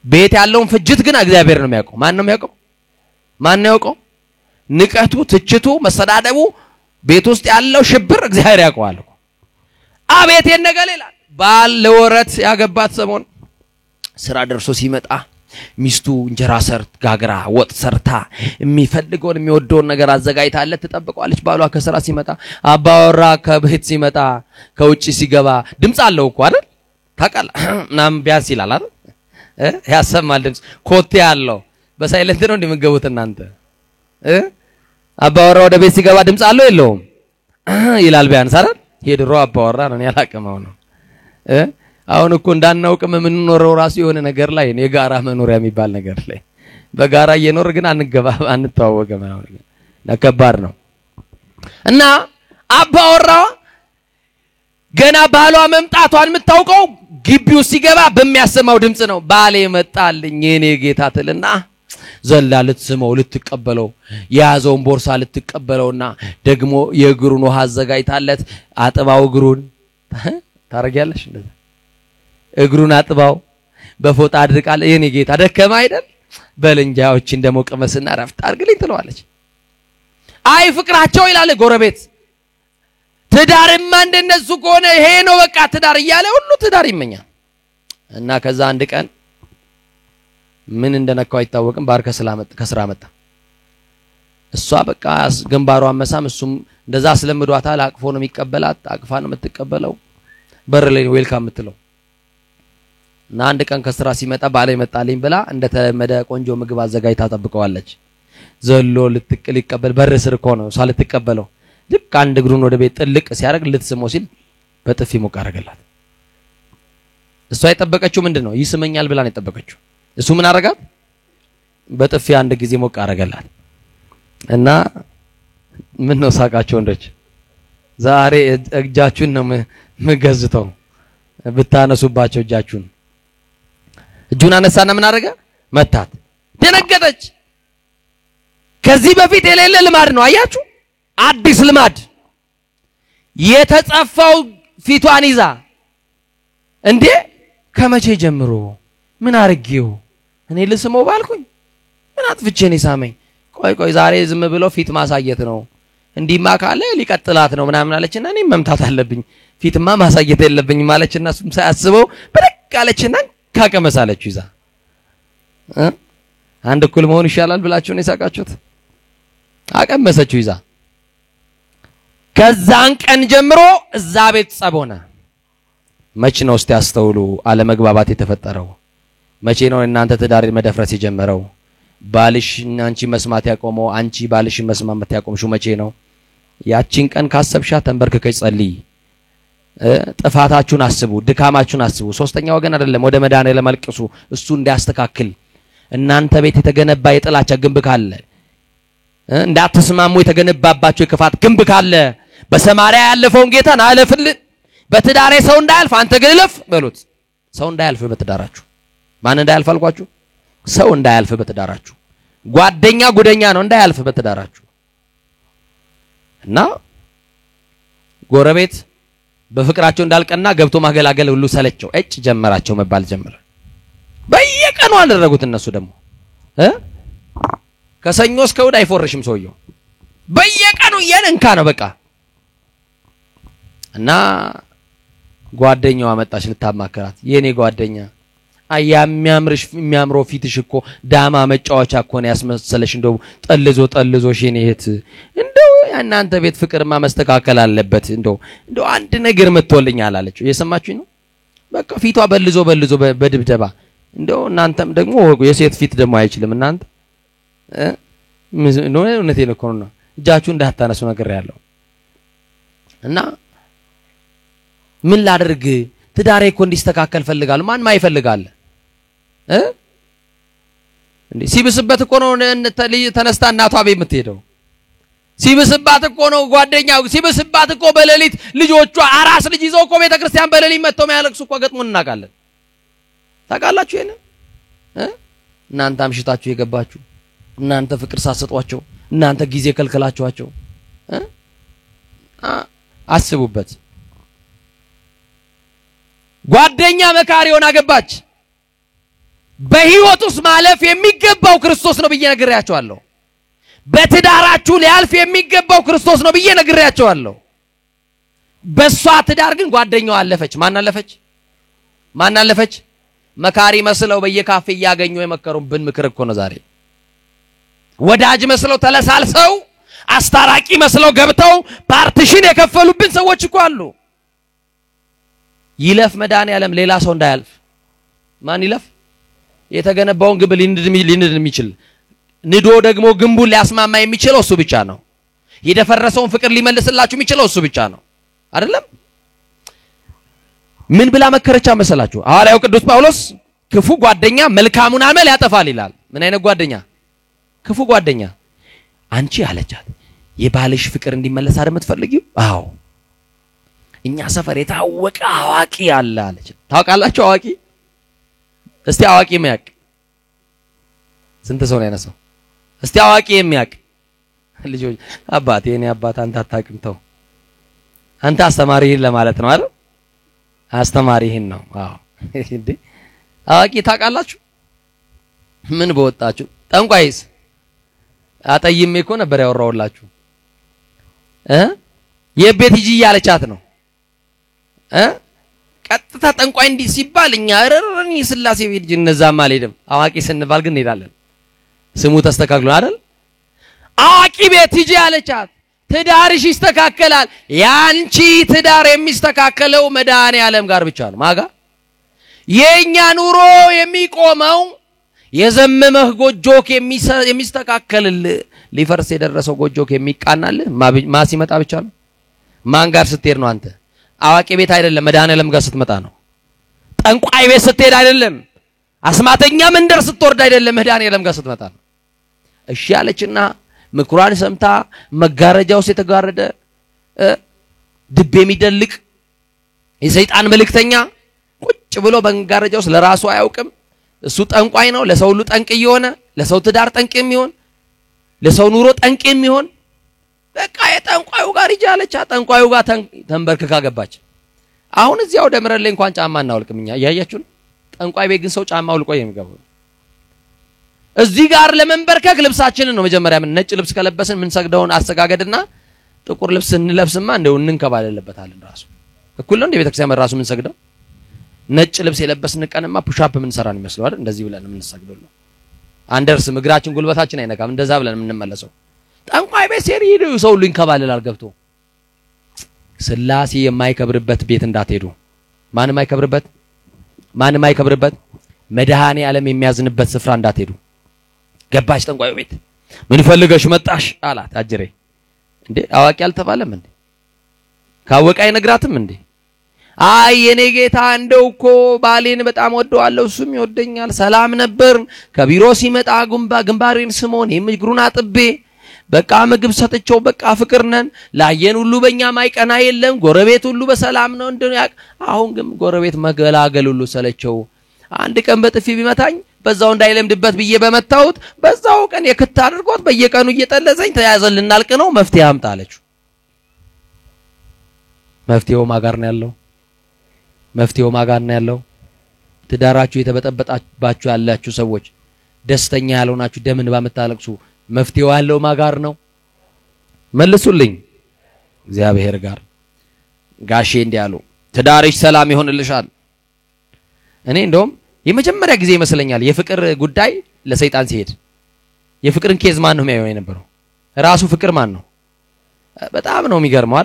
ቤት ያለውን ፍጅት ግን እግዚአብሔር ነው የሚያውቀው። ማን ነው የሚያውቀው? ማን ነው ያውቀው? ንቀቱ፣ ትችቱ፣ መሰዳደቡ፣ ቤት ውስጥ ያለው ሽብር እግዚአብሔር ያውቀዋል። አቤት የነገሌ ይላል። ባል ለወረት ያገባት ሰሞን ስራ ደርሶ ሲመጣ ሚስቱ እንጀራ ሰርት ጋግራ ወጥ ሰርታ የሚፈልገውን የሚወደውን ነገር አዘጋጅታለት ትጠብቀዋለች። ባሏ ከስራ ሲመጣ አባወራ ከቤት ሲመጣ ከውጪ ሲገባ ድምጽ አለው እኮ አይደል? ታውቃለህ ምናምን ቢያንስ ይላል አይደል? ያሰማል ድምጽ ኮቴ አለው። በሳይለንት ነው እንደምትገቡት እናንተ። አባወራ ወደ ቤት ሲገባ ድምጽ አለው የለውም ይላል ቢያንስ አይደል? የድሮ አባወራ ነው ያላቀመው ነው። አሁን እኮ እንዳናውቅም የምንኖረው ራሱ የሆነ ነገር ላይ ነው፣ የጋራ መኖሪያ የሚባል ነገር ላይ በጋራ እየኖር ግን አንተዋወቅም። አሁን ከባድ ነው። እና አባወራ ገና ባሏ መምጣቷን የምታውቀው ግቢው ሲገባ በሚያሰማው ድምጽ ነው። ባሌ መጣልኝ የኔ ጌታ ትልና ዘላ ልትስመው ልትቀበለው ያዘውን ቦርሳ ልትቀበለውና ደግሞ የእግሩን ውሃ አዘጋጅታለት አጥባው እግሩን ታረጋለሽ እንደዛ እግሩን አጥባው በፎጣ አድርቃለ። የኔ ጌታ ደከማ አይደል? በልንጃዎችን ደሞ ቀመስና ረፍት አርግልኝ ትለዋለች። አይ ፍቅራቸው ይላል ጎረቤት። ትዳርማ እንደነሱ ከሆነ ይሄ ነው በቃ ትዳር እያለ ሁሉ ትዳር ይመኛል። እና ከዛ አንድ ቀን ምን እንደነካው አይታወቅም ባርከ ከስራ መጣ። እሷ በቃ ግንባሯን መሳም እሱም እንደዛ ስለምዷታል። አቅፎ ነው የሚቀበላት፣ አቅፋ ነው የምትቀበለው። በር ላይ ዌልካም የምትለው እና አንድ ቀን ከስራ ሲመጣ ባለ መጣልኝ ብላ እንደተለመደ ቆንጆ ምግብ አዘጋጅታ ተጠብቀዋለች። ዘሎ ልትቀበል በር ስር እኮ ነው እሷ ልትቀበለው። ልክ አንድ እግሩን ወደ ቤት ጥልቅ ሲያደርግ ልትስሞ ሲል በጥፊ ሞቅ አረጋላት። እሷ የጠበቀችው ምንድነው? ይስመኛል ብላ ነው የጠበቀችው። እሱ ምን አረጋት? በጥፊ አንድ ጊዜ ሞቅ አረጋላት። እና ምን ነው ሳቃቸው እንደች ዛሬ እጃችሁን ነው መገዝተው ብታነሱባቸው እጃችሁን። እጁን አነሳና ምን አረጋ? መታት። ደነገጠች። ከዚህ በፊት የሌለ ልማድ ነው አያችሁ? አዲስ ልማድ። የተጻፈው ፊቷን ይዛ እንዴ ከመቼ ጀምሮ ምን አርጌው እኔ ልስመው ባልኩኝ ምን አጥፍቼ ነው ሳመኝ? ቆይ ዛሬ ዝም ብሎ ፊት ማሳየት ነው እንዲማ ካለ ሊቀጥላት ነው ምናምን አለችና እኔ መምታት አለብኝ ፊትማ ማሳየት የለብኝ ማለችና እሱም ሳያስበው በደቅ አለችና ካቀመሳለች ይዛ አንድ እኩል መሆን ይሻላል ብላችሁ ነው የሳቃችሁት? አቀመሰችው ይዛ። ከዛን ቀን ጀምሮ እዛ ቤት ጸብ ሆነ። መቼ ነው እስቲ አስተውሉ አለመግባባት የተፈጠረው? መቼ ነው እናንተ ትዳር መደፍረስ የጀመረው? ባልሽ አንቺ መስማት ያቆመው አንቺ ባልሽ መስማት ያቆምሽው መቼ ነው? ያቺን ቀን ካሰብሻ ተንበርክከሽ ጸልይ። ጥፋታችሁን አስቡ፣ ድካማችሁን አስቡ። ሶስተኛ ወገን አይደለም ወደ መድኃኒዓለም አልቅሱ እሱ እንዲያስተካክል። እናንተ ቤት የተገነባ የጥላቻ ግንብ ካለ እንዳትስማሙ የተገነባባችሁ የክፋት ግንብ ካለ በሰማርያ ያለፈውን ጌታን አለፍልን። በትዳሬ ሰው እንዳያልፍ አንተ ግን እለፍ በሉት። ሰው እንዳያልፍ በትዳራችሁ። ማን እንዳያልፍ አልኳችሁ? ሰው እንዳያልፍ በትዳራችሁ። ጓደኛ ጉደኛ ነው እንዳያልፍ በትዳራችሁ። እና ጎረቤት በፍቅራቸው እንዳልቀና ገብቶ ማገላገል ሁሉ ሰለቸው። እጭ ጀመራቸው መባል ጀመረ። በየቀኑ አደረጉት። እነሱ ደግሞ ከሰኞ እስከ እሑድ አይፎርሽም ሰውየው። በየቀኑ የነንካ ነው በቃ። እና ጓደኛዋ መጣች ልታማከራት። የኔ ጓደኛ አያሚያምርሽ የሚያምረው ፊትሽ እኮ ዳማ መጫወቻ እኮ ነው ያስመሰለሽ። እንደው ጠልዞሽ የኔ እህት እንደው እናንተ ቤት ፍቅርማ መስተካከል አለበት። እንደው አንድ ነገር መጥቶልኛል አለችው። እየሰማችሁኝ ነው? በቃ ፊቷ በልዞ በድብደባ እንደው እናንተም ደግሞ የሴት ፊት ደግሞ አይችልም እናንተ ነው እውነቴን እኮ ነው። እጃችሁ እንዳታነሱ ነገር ያለው እና ምን ላድርግ ትዳሬ እኮ እንዲስተካከል ፈልጋለሁ። ማን ማይፈልጋል እንዴ? ሲብስበት እኮ ነው ተነስታ እናቷ ቤት የምትሄደው። ሲብስባት እኮ ነው ጓደኛው። ሲብስባት እኮ በሌሊት ልጆቿ አራስ ልጅ ይዘው እኮ ቤተክርስቲያን በሌሊት መጥተው የሚያለቅሱ እኮ ገጥሞን እናውቃለን። ታውቃላችሁ ይሄን? እናንተ አምሽታችሁ የገባችሁ እናንተ ፍቅር ሳሰጧቸው እናንተ ጊዜ ከልከላችኋቸው አስቡበት። ጓደኛ መካሪውን አገባች። በህይወት ውስጥ ማለፍ የሚገባው ክርስቶስ ነው ብዬ ነግሬያቸዋለሁ። በትዳራችሁ ሊያልፍ የሚገባው ክርስቶስ ነው ብዬ ነግሬያቸዋለሁ። በሷ ትዳር ግን ጓደኛዋ አለፈች። ማን አለፈች? መካሪ መስለው በየካፌ ያገኙ የመከሩብን ምክር እኮ ነው ዛሬ። ወዳጅ መስለው ተለሳልሰው አስታራቂ መስለው ገብተው ፓርቲሽን የከፈሉብን ሰዎች እኮ አሉ። ይለፍ መድኃኒዓለም ሌላ ሰው እንዳያልፍ። ማን ይለፍ? የተገነባውን ግንብ ሊንድ የሚችል ንዶ ደግሞ ግንቡን ሊያስማማ የሚችለው እሱ ብቻ ነው። የደፈረሰውን ፍቅር ሊመልስላችሁ የሚችለው እሱ ብቻ ነው። አይደለም? ምን ብላ መከረቻ መሰላችሁ? ሐዋርያው ቅዱስ ጳውሎስ ክፉ ጓደኛ መልካሙን አመል ያጠፋል ይላል። ምን አይነት ጓደኛ? ክፉ ጓደኛ። አንቺ አለቻት የባልሽ ፍቅር እንዲመለስ አይደል የምትፈልጊው? አዎ እኛ ሰፈር የታወቀ አዋቂ አለ አለች። ታውቃላችሁ አዋቂ? እስቲ አዋቂ የሚያውቅ ስንት ሰው ነው ያነሳው? እስቲ አዋቂ የሚያውቅ ልጆች አባቴ እኔ አባት አንተ አታውቅም ተው። አንተ አስተማሪህን ለማለት ነው አይደል? አስተማሪህን ነው። አዎ እንዴ አዋቂ ታውቃላችሁ? ምን በወጣችሁ? ጠንቋይስ አጠይሜ እኮ ነበር ያወራውላችሁ። የቤት ሂጂ ያለቻት ነው። ቀጥታ ጠንቋይ እንዲ ሲባል እኛ ረረኒ ስላሴ ቤት እነዛም አልሄድም። አዋቂ ስንባል ግን እንሄዳለን። ስሙ ተስተካክሎ አይደል? አዋቂ ቤት ሂጂ ያለቻት። ትዳርሽ ይስተካከላል። ያንቺ ትዳር የሚስተካከለው መድኃኒዓለም ጋር ብቻ ነው። ማጋ የኛ ኑሮ የሚቆመው የዘመመህ ጎጆክ የሚስተካከልል ሊፈርስ የደረሰው ጎጆክ የሚቃናልህ ማሲመጣ ብቻ ነው። ማን ጋር ስትሄድ ነው አንተ? አዋቂ ቤት አይደለም፣ መድኃኒዓለም ጋር ስትመጣ ነው። ጠንቋይ ቤት ስትሄድ አይደለም፣ አስማተኛ መንደር ስትወርድ አይደለም፣ መድኃኒዓለም ጋር ስትመጣ ነው። እሺ አለችና ምክሯን ሰምታ መጋረጃው የተጋረደ ድብ የሚደልቅ የሰይጣን መልእክተኛ ቁጭ ብሎ በመጋረጃው ለራሱ አያውቅም። እሱ ጠንቋይ ነው። ለሰው ሁሉ ጠንቅ ይሆነ፣ ለሰው ትዳር ጠንቅ የሚሆን፣ ለሰው ኑሮ ጠንቅ የሚሆን በቃ የጠንቋዩ ጋር ይጃለች። ጠንቋዩ ጋር ተንበርክካ ገባች። አሁን እዚያው ደምረል ላይ እንኳን ጫማ እናውልቅም እኛ ያያችሁ። ጠንቋይ ቤት ግን ሰው ጫማ አውልቆ የሚገባው እዚህ ጋር ለመንበርከክ ልብሳችንን ነው መጀመሪያ ምን ነጭ ልብስ ከለበስን ምን ሰግደውን አሰጋገድና ጥቁር ልብስ እንለብስማ እንደው እንንከባለለበታለን። ራሱ እኩል ነው እንደ ቤተክርስቲያን ራሱ ምን ሰግደው ነጭ ልብስ የለበስን ቀንማ ፑሽ አፕ ምን ሰራን ይመስላል አይደል? እንደዚህ ብለን ምን ሰግደው አንደርስም እግራችን ጉልበታችን አይነካም እንደዛ ብለን የምንመለሰው ጠንቋይ ቤት ሲሄዱ ሰው ሁሉ ይንከባለላል ገብቶ ስላሴ የማይከብርበት ቤት እንዳትሄዱ ማንም አይከብርበት መድኃኔ ዓለም የሚያዝንበት ስፍራ እንዳትሄዱ ገባሽ ጠንቋይ ቤት ምን ፈልገሽ መጣሽ አላት አጅሬ እንዴ አዋቂ አልተባለም እንዴ ካወቀ አይነግራትም እንዴ አይ የኔ ጌታ እንደውኮ ባሌን በጣም ወደዋለሁ እሱም ይወደኛል ሰላም ነበር ከቢሮ ሲመጣ ግንባሬን ስሞን እግሩን አጥቤ በቃ ምግብ ሰጥቼው በቃ ፍቅር ነን ላየን ሁሉ በእኛ ማይቀና የለም ጎረቤት ሁሉ በሰላም ነው እንደያቅ አሁን ግን ጎረቤት መገላገል ሁሉ ሰለቸው አንድ ቀን በጥፊ ቢመታኝ በዛው እንዳይለምድበት ብዬ በመታውት በዛው ቀን የክታ አድርጎት በየቀኑ እየጠለዘኝ ተያዘን ልናልቅ ነው መፍትሄ አምጣለች መፍትሄው ማጋር ነው ያለው ትዳራችሁ የተበጠበጣባችሁ ያላችሁ ሰዎች ደስተኛ ያልሆናችሁ ደምን ባመታለቅሱ መፍትሄው ያለው ማጋር ነው መልሱልኝ እግዚአብሔር ጋር ጋሼ እንዲያሉ ትዳርሽ ሰላም ይሆንልሻል እኔ እንደውም የመጀመሪያ ጊዜ ይመስለኛል የፍቅር ጉዳይ ለሰይጣን ሲሄድ የፍቅርን ኬዝ ማን ነው የሚያየው የነበረው ራሱ ፍቅር ማን ነው በጣም ነው የሚገርመው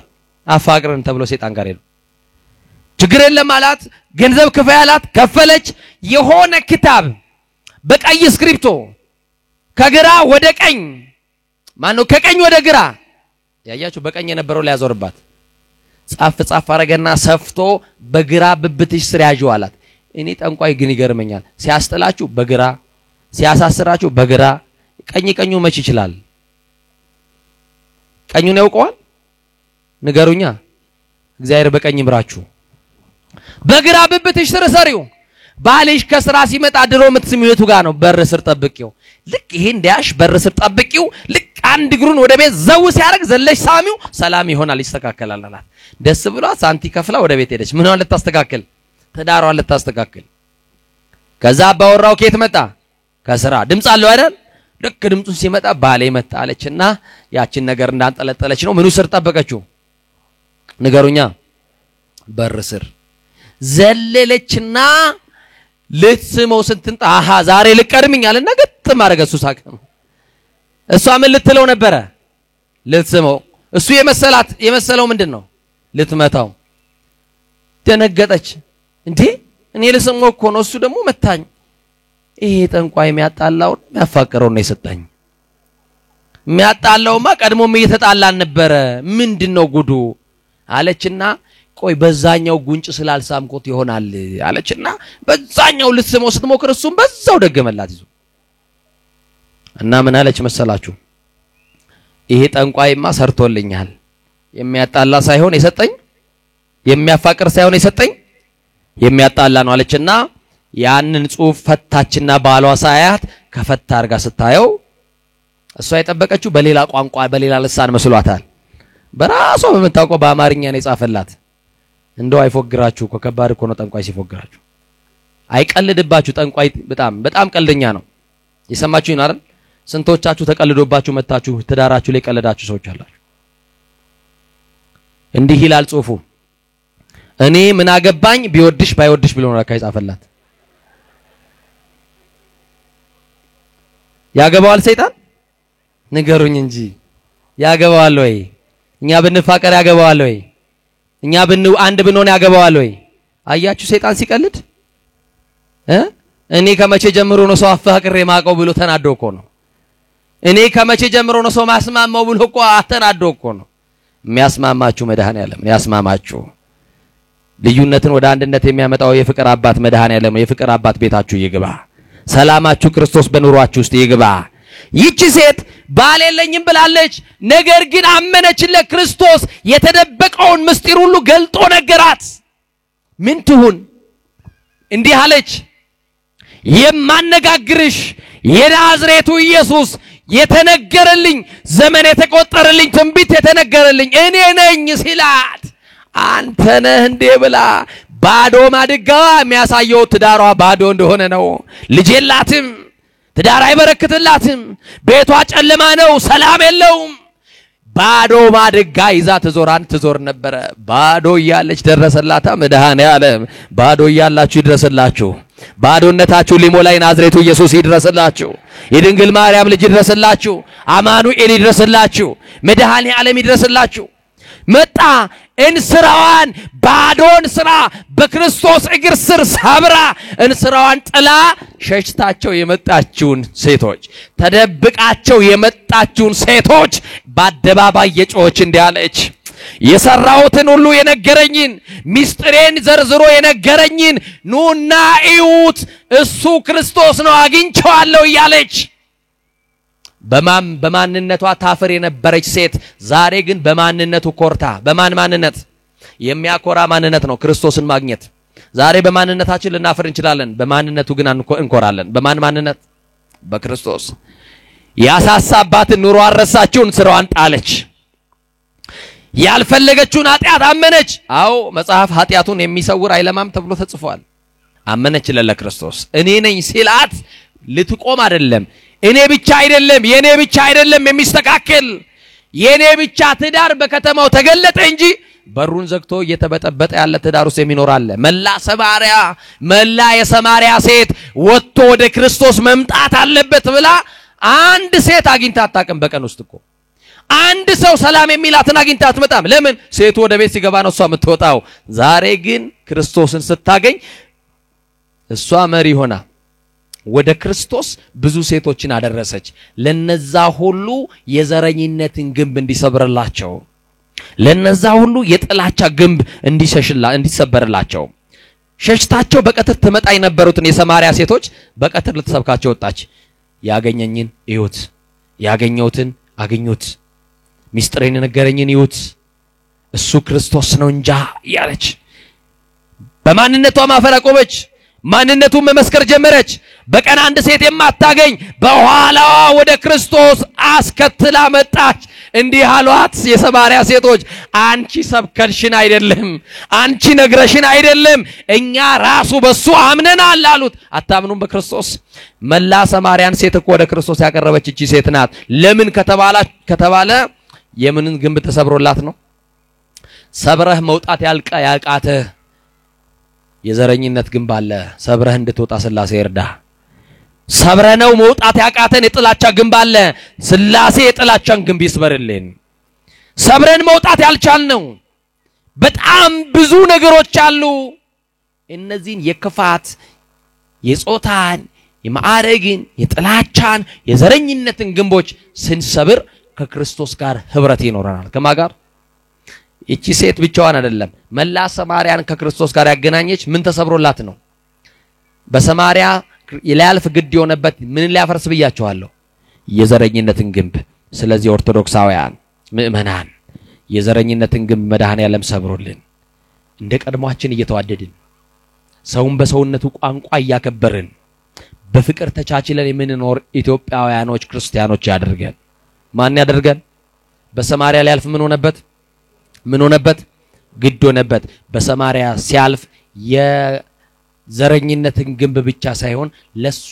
አፋቅርን ተብሎ ሰይጣን ጋር ሄዱ ችግር የለም አላት ገንዘብ ከፈያላት ከፈለች የሆነ ክታብ በቀይ ስክሪፕቶ ከግራ ወደ ቀኝ ማን ነው ከቀኝ ወደ ግራ ያያችሁ በቀኝ የነበረው ሊያዞርባት ጻፍ አረገና ሰፍቶ በግራ ብብትሽ ስር ያዥው አላት እኔ ጠንቋይ ግን ይገርመኛል ሲያስጠላችሁ በግራ ሲያሳስራችሁ በግራ ቀኙ መች ይችላል ቀኙን ያውቀዋል ንገሩኛ እግዚአብሔር በቀኝ ይምራችሁ በግራ ብብትሽ ስር ሰሪው ባልሽ ከስራ ሲመጣ ድሮ ምትስሚውቱ ጋር ነው በር ስር ጠብቂው ልክ ይሄ እንዲያሽ በር ስር ጠብቂው ልክ አንድ እግሩን ወደ ቤት ዘው ሲያረግ ዘለሽ ሳሚው ሰላም ይሆናል ይስተካከላል አላት ደስ ብሏት ሳንቲ ከፍላ ወደ ቤት ሄደች ምን ማለት ታስተካከል ተዳሯን ልታስተካከል ከዛ ባወራው ከየት መጣ ከስራ ድምጽ አለው አይደል ልክ ድምጹን ሲመጣ ባሌ መጣ አለችና ያችን ነገር እንዳንጠለጠለች ነው ምኑ ስር ጠበቀችው ንገሩኛ በር ስር ዘለለችና ልትስመው ስትንጣ አሃ ዛሬ ልቀርምኛልና ገጥም አረገሱ ሳቀ እሷ ምን ልትለው ነበር ልትስመው እሱ የመሰለው ምንድነው ልትመታው ደነገጠች እንዴ እኔ ልስመው እኮ ነው እሱ ደግሞ መታኝ ይሄ ጠንቋይ የሚያጣላው የሚያፋቀረው ነው የሰጠኝ የሚያጣላውማ ቀድሞም እየተጣላን ነበር ምንድነው ጉዱ አለችና ቆይ በዛኛው ጉንጭ ስላልሳምቆት ይሆናል አለችና በዛኛው ልትስመው ስትሞክር እሱም በዛው ደገመላት ይዞ እና ምን አለች መሰላችሁ ይሄ ጠንቋይማ ሰርቶልኛል የሚያጣላ ሳይሆን የሰጠኝ የሚያፋቅር ሳይሆን የሰጠኝ የሚያጣላ ነው አለችና ያንን ጽሁፍ ፈታችና ባሏ ሳያት ከፈታ አርጋ ስታየው እሷ የጠበቀችው በሌላ ቋንቋ በሌላ ልሳን መስሏታል በራሷ በመታውቀው በአማርኛ ነው የጻፈላት እንደው አይፎግራችሁ እኮ ከባድ እኮ ነው ጠንቋይ ሲፎግራችሁ አይቀልድባችሁ ጠንቋይ በጣም ቀልደኛ ነው የሰማችሁኝ አይደል ስንቶቻችሁ ተቀልዶባችሁ መታችሁ ትዳራችሁ ላይ ቀለዳችሁ ሰዎች አላችሁ እንዲህ ይላል ጽሁፉ እኔ ምን አገባኝ ቢወድሽ ባይወድሽ ብሎ ነው አካይ ጻፈላት ያገባዋል ሰይጣን ንገሩኝ እንጂ ያገባዋል ወይ እኛ ብንፋቀር ያገባዋል ወይ እኛ አንድ ብንሆን ያገባዋል ወይ አያችሁ ሰይጣን ሲቀልድ እኔ ከመቼ ጀምሮ ነው ሰው አፋቅሬ ማቀው ብሎ ተናዶ እኮ ነው እኔ ከመቼ ጀምሮ ነው ሰው ማስማማው ብሎ እኮ ተናዶ እኮ ነው የሚያስማማችሁ መድኃኔ ዓለም ያስማማችሁ ልዩነትን ወደ አንድነት የሚያመጣው የፍቅር አባት መድኃኔ ዓለም የፍቅር አባት ቤታችሁ ይግባ ሰላማችሁ ክርስቶስ በኑሯችሁ ውስጥ ይግባ ይቺ ሴት ባል የለኝም ብላለች ነገር ግን አመነችለት ክርስቶስ የተደበቀውን ምስጢር ሁሉ ገልጦ ነገራት ምን ትሁን እንዲህ አለች የማነጋግርሽ የናዝሬቱ ኢየሱስ የተነገረልኝ ዘመን የተቆጠረልኝ ትንቢት የተነገረልኝ እኔ ነኝ ሲላት አንተ ነህ እንዴ ብላ ባዶ ማድጋዋ የሚያሳየው ትዳሯ ባዶ እንደሆነ ነው ልጅ የላትም ትዳር አይበረክትላትም ቤቷ ጨለማ ነው ሰላም የለውም ባዶ ማድጋ ይዛ ትዞር ነበር ባዶ ያለች ደረሰላታ መድኃኔዓለም ባዶ ያላችሁ ይድረስላችሁ ባዶነታችሁ ሊሞላይ ናዝሬቱ ኢየሱስ ይድረስላችሁ የድንግል ማርያም ልጅ ይድረስላችሁ አማኑኤል ይድረስላችሁ መድኃኔዓለም ይድረስላችሁ መጣ እንስራዋን ባዶን ስራ በክርስቶስ እግር ስር ሰብራ እንስራዋን ጥላ ሸሽታቸው የመጣችውን ሴቶች ተደብቃቸው የመጣችውን ሴቶች በአደባባይ የጮች እንዲያለች የሰራውትን ሁሉ የነገረኝን ሚስጥሬን ዘርዝሮ የነገረኝን ኑና እዩት እሱ ክርስቶስ ነው አግኝቼዋለሁ ያለች በማንነቷ ታፈር የነበረች ሴት ዛሬ ግን በማንነቱ ኮርታ በማንነት የሚያኮራ ማንነት ነው ክርስቶስን ማግኘት ዛሬ በማንነታችን ልናፈር እንችላለን በማንነቱ ግን እንኮራለን በማንነት በክርስቶስ ያሳሳባትን ኑሮ አረሳችውን ስራዋን ጣለች ያልፈለገችውን ኃጢያት አመነች አው መጽሐፍ ኃጢያቱን የሚሰውር አይለማም ተብሎ ተጽፏል አመነች ለክርስቶስ እኔ ነኝ ሲላት ልትቆም አይደለም እኔ ብቻ አይደለም የኔ ብቻ አይደለም የሚስተካከል የኔ ብቻ ትዳር በከተማው ተገለጠ እንጂ በሩን ዘግቶ እየተበጠበጠ ያለ ትዳር ውስጥ የሚኖር አለ መላ የሰማሪያ ሴት ወጥቶ ወደ ክርስቶስ መምጣት አለበት ብላ አንድ ሴት አግኝታ አጣቀም በቀን ውስጥ እኮ አንድ ሰው ሰላም የሚላትን አግኝታ አትመጣም ለምን ሴቱ ወደ ቤት ሲገባ ነው እሷ የምትወጣው ዛሬ ግን ክርስቶስን ስታገኝ እሷ መሪ ሆና ወደ ክርስቶስ ብዙ ሴቶችን አደረሰች ለነዛ ሁሉ የዘረኝነትን ግንብ እንዲሰብርላቸው ለነዛ ሁሉ የጥላቻ ግንብ እንዲሰበርላቸው ሸሽታቸው በቀትር ትመጣ የነበሩትን የሰማሪያ ሴቶች በቀትር ልትሰብካቸው ወጣች ያገኘኝን እዩት ያገኘውትን አግኙት ሚስጥሬን ነገረኝን እዩት እሱ ክርስቶስ ነው እንጃ ያለች በማንነቷ ማፈር ቆመች ማንነቱን መመስከር ጀመረች በቀን አንድ ሴት የማታገኝ በኋላዋ ወደ ክርስቶስ አስከትላ መጣች እንዲህ አሏት የሰማሪያ ሴቶች አንቺ ሰብከልሽን አይደለም አንቺ ነግረሽን አይደለም እኛ ራሱ በሱ አምነናል አሉት አታምኑም በክርስቶስ መላ ሰማሪያን ሴት እኮ ወደ ክርስቶስ ያቀረበች እቺ ሴት ናት ለምን ከተባለ የምንን ግንብ ተሰብሮላት ነው ሰብረህ መውጣት ያቃተ የዘረኝነት ግንብ አለ ሰብረህ እንድትወጣ ስላሴ ይርዳ ሰብረነው መውጣት ያቃተን የጥላቻ ግንብ አለ ስላሴ የጥላቻን ግንብ ይስበርልን ሰብረን መውጣት ያልቻልነው በጣም ብዙ ነገሮች አሉ እነዚህን የክፋት የጾታን የማዕረግን የጥላቻን የዘረኝነትን ግንቦች ስንሰብር ከክርስቶስ ጋር ህብረት ይኖረናል ከማጋር እቺ ሴት ብቻዋን አይደለም መላ ሰማሪያን ከክርስቶስ ጋር ያገናኘች ምን ተሰብሮላት ነው በሰማሪያ ይላልፍ ግድ የሆነበት ምን ሊያፈርስ ብያቸዋለሁ የዘረኝነትን ግንብ ስለዚህ ኦርቶዶክሳውያን ምእመናን የዘረኝነትን ግንብ መድኃኔዓለም ሰብሮልን እንደ ቀድሟችን እየተዋደድን ሰውን በሰውነቱ ቋንቋ ያከበርን በፍቅር ተቻችለን የምንኖር ኢትዮጵያውያኖች ክርስቲያኖች ያደርገን ማን ያደርገን በሰማሪያ ሊያልፍ ምን ሆነበት ግድ ሆነበት በሰማሪያ ሲያልፍ የዘረኝነትን ግንብ ብቻ ሳይሆን ለሷ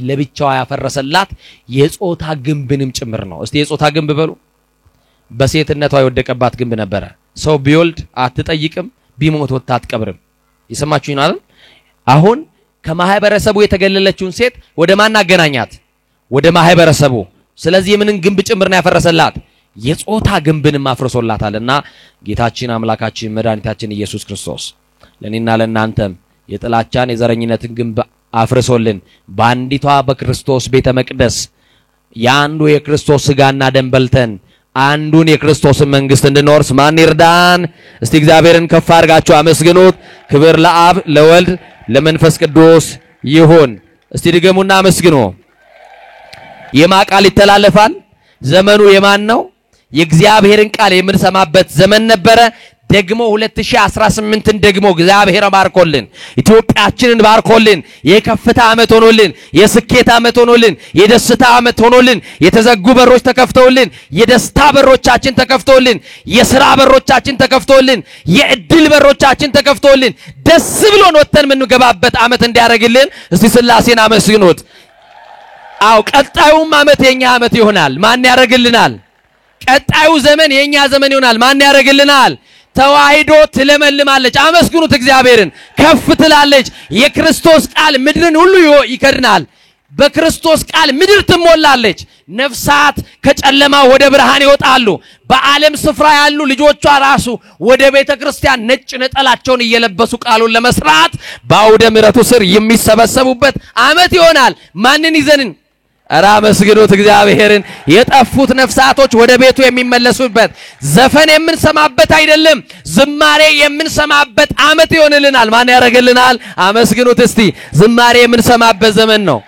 ለብቻዋ ያፈረሰላት የጾታ ግንብንም ጭምር ነው እስቲ የጾታ ግንብ በሉ በሴትነቷ የወደቀባት ግንብ ነበር ሰው ቢወልድ አትጠይቅም ቢሞት ወጣ አትቀብርም ይሰማችሁኝ አይደል አሁን ከማህበረሰቡ የተገለለችውን ሴት ወደ ማን አገናኛት ወደ ማህበረሰቡ ስለዚህ የምንን ግንብ ጭምር ነው ያፈረሰላት የጾታ ግንብንም አፍርሶላታልና ጌታችን አምላካችን መድኃኒታችን ኢየሱስ ክርስቶስ ለኔና ለናንተም የጥላቻን የዘረኝነትን ግንብ አፍርሶልን ባንዲቷ በክርስቶስ ቤተ መቅደስ ያንዱ የክርስቶስ ስጋና ደም በልተን አንዱን የክርስቶስን መንግስት እንድንወርስ ማን ይርዳን እስቲ እግዚአብሔርን ከፍ አድርጋችሁ አመስግኑት ክብር ለአብ ለወልድ ለመንፈስ ቅዱስ ይሁን እስቲ ድገሙና አመስግኑ የማቃል ይተላለፋል ዘመኑ የማን ነው የእግዚአብሔርን ቃል የምንሰማበት ዘመን ነበረ ደግሞ 2018ን ደግሞ እግዚአብሔር ባርኮልን ኢትዮጵያችንን ባርኮልን የከፍታ አመት ሆኖልን የስኬት አመት ሆኖልን የደስታ አመት ሆኖልን የተዘጉ በሮች ተከፍተውልን የደስታ በሮቻችን ተከፍተውልን የሥራ በሮቻችን ተከፍተውልን የእድል በሮቻችን ተከፍተውልን ደስ ብሎን ወተን ምንገባበት አመት እንዲያረግልን እስቲ ስላሴን አመስግኑት አው ቀጣዩም አመት የኛ አመት ይሆናል ማን ያረግልናል ቀጣዩ ዘመን የኛ ዘመን ይሆናል። ማን ያደርግልናል? ተዋሂዶ ትለመልማለች። አመስግኑት እግዚአብሔርን። ከፍ ትላለች። የክርስቶስ ቃል ምድርን ሁሉ ይከድናል። በክርስቶስ ቃል ምድር ትሞላለች። ነፍሳት ከጨለማ ወደ ብርሃን ይወጣሉ። በዓለም ስፍራ ያሉ ልጆቿ ራሱ ወደ ቤተክርስቲያን ነጭ ነጠላቸውን እየለበሱ ቃሉን ለመስራት በአውደ ምሕረቱ ስር የሚሰበሰቡበት ዓመት ይሆናል። ማንን ይዘንን? ኧረ አመስግኑት እግዚአብሔርን። የጠፉት ነፍሳቶች ወደ ቤቱ የሚመለሱበት፣ ዘፈን የምንሰማበት አይደለም፣ ዝማሬ የምንሰማበት ዓመት ይሆንልናል። ማን ያደርግልናል? አመስግኑት እስቲ። ዝማሬ የምንሰማበት ዘመን ነው።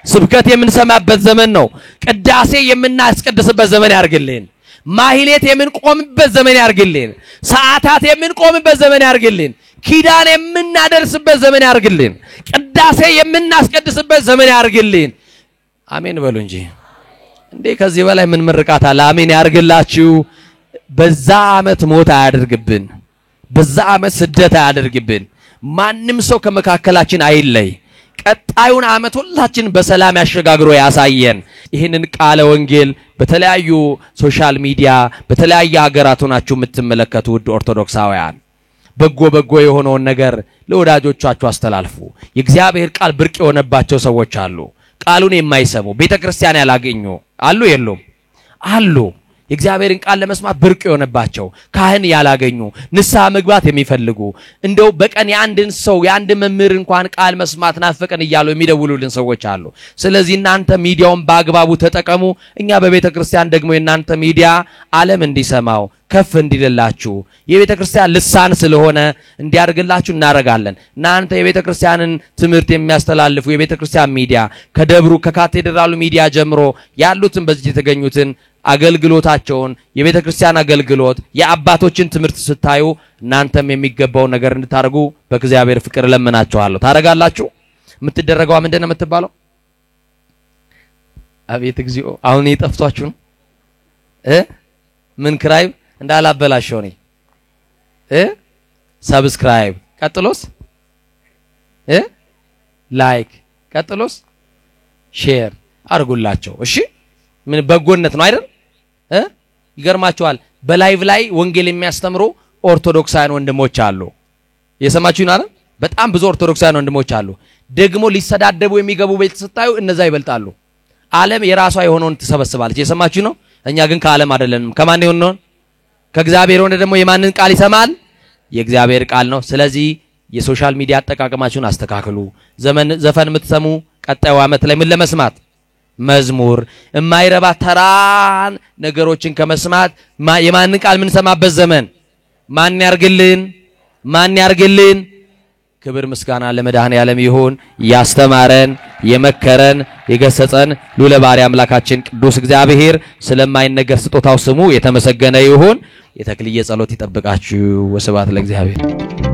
ስብከት የምንሰማበት ዘመን ነው። ቅዳሴ የምናስቀድስበት ዘመን ያርግልን። ማህሌት የምንቆምበት ዘመን ያርግልን። ሰዓታት የምንቆምበት ዘመን ያርግልን። ኪዳን የምናደርስበት ዘመን ያርግልን። ቅዳሴ የምናስቀድስበት ዘመን ያርግልን። አሜን በሉ እንጂ እንዴ ከዚህ በላይ ምን ምርቃት አለ? አሜን ያርግላችሁ። በዛ ዓመት ሞት አያደርግብን። በዛ ዓመት ስደት አያደርግብን። ማንም ሰው ከመካከላችን አይለይ። ቀጣዩን ዓመት ሁላችን በሰላም ያሸጋግሮ ያሳየን። ይህንን ቃለ ወንጌል በተለያዩ ሶሻል ሚዲያ በተለያየ ሀገራት ሆናችሁ የምትመለከቱ ውድ ኦርቶዶክሳውያን በጎ የሆነውን ነገር ለወዳጆቻችሁ አስተላልፉ። የእግዚአብሔር ቃል ብርቅ የሆነባቸው ሰዎች አሉ። ቃሉን የማይሰሙ ቤተክርስቲያን ያላገኙ አሉ የሉም? አሉ። የእግዚአብሔርን ቃል ለመስማት ብርቅ የሆነባቸው ካህን ያላገኙ ንስሐ መግባት የሚፈልጉ እንደው በቀን የአንድን ሰው የአንድ መምህር እንኳን ቃል መስማት ናፈቀን እያሉ የሚደውሉልን ሰዎች አሉ። ስለዚህ እናንተ ሚዲያውን በአግባቡ ተጠቀሙ። እኛ በቤተክርስቲያን ደግሞ የናንተ ሚዲያ ዓለም እንዲሰማው ከፍ እንዲልላችሁ የቤተክርስቲያን ልሳን ስለሆነ እንዲያርግላችሁ እናረጋለን። እናንተ የቤተክርስቲያንን ትምህርት የሚያስተላልፉ የቤተክርስቲያን ሚዲያ ከደብሩ ከካቴድራሉ ሚዲያ ጀምሮ ያሉትን በዚህ የተገኙትን አገልግሎታቸውን የቤተክርስቲያን አገልግሎት የአባቶችን ትምህርት ስታዩ እናንተም የሚገባው ነገር እንድታረጉ በእግዚአብሔር ፍቅር ለምናችኋለሁ። ታረጋላችሁ። የምትደረገው ምንድነው የምትባለው? አቤት እግዚኦ አሁን ይጠፍቷችሁ ነው ምን ክራይብ እንዳላበላሽው ነው ሰብስክራይብ ቀጥሎስ ላይክ ቀጥሎስ ሼር አርጉላቸው። እሺ ምን በጎነት ነው አይደል? ይገርማችኋል በላይቭ ላይ ወንጌል የሚያስተምሩ ኦርቶዶክሳውያን ወንድሞች አሉ። የሰማችሁኝ አይደል? በጣም ብዙ ኦርቶዶክሳውያን ወንድሞች አሉ። ደግሞ ሊሰዳደቡ የሚገቡ ቤት ስታዩ እነዛ ይበልጣሉ። ዓለም የራሷ የሆነውን ትሰበስባለች። የሰማችሁ ነው። እኛ ግን ከዓለም አይደለንም። ከማን ነው? ከእግዚአብሔር ሆነ ደግሞ የማንን ቃል ይሰማል? የእግዚአብሔር ቃል ነው። ስለዚህ የሶሻል ሚዲያ አጠቃቀማችሁን አስተካክሉ። ዘፈን የምትሰሙ ቀጣዩ ዓመት ላይ ምን ለመስማት መዝሙር የማይረባ ተራን ነገሮችን ከመስማት የማንን ቃል ምን ሰማበት ዘመን ማን ያርግልን? ክብር ምስጋና ለመድኃኔዓለም ይሁን። ያስተማረን የመከረን የገሰጸን ልዑለ ባሕርይ አምላካችን ቅዱስ እግዚአብሔር ስለማይነገር ስጦታው ስሙ የተመሰገነ ይሁን። የተክልየ ጸሎት ይጠብቃችሁ። ወስብሐት ለእግዚአብሔር።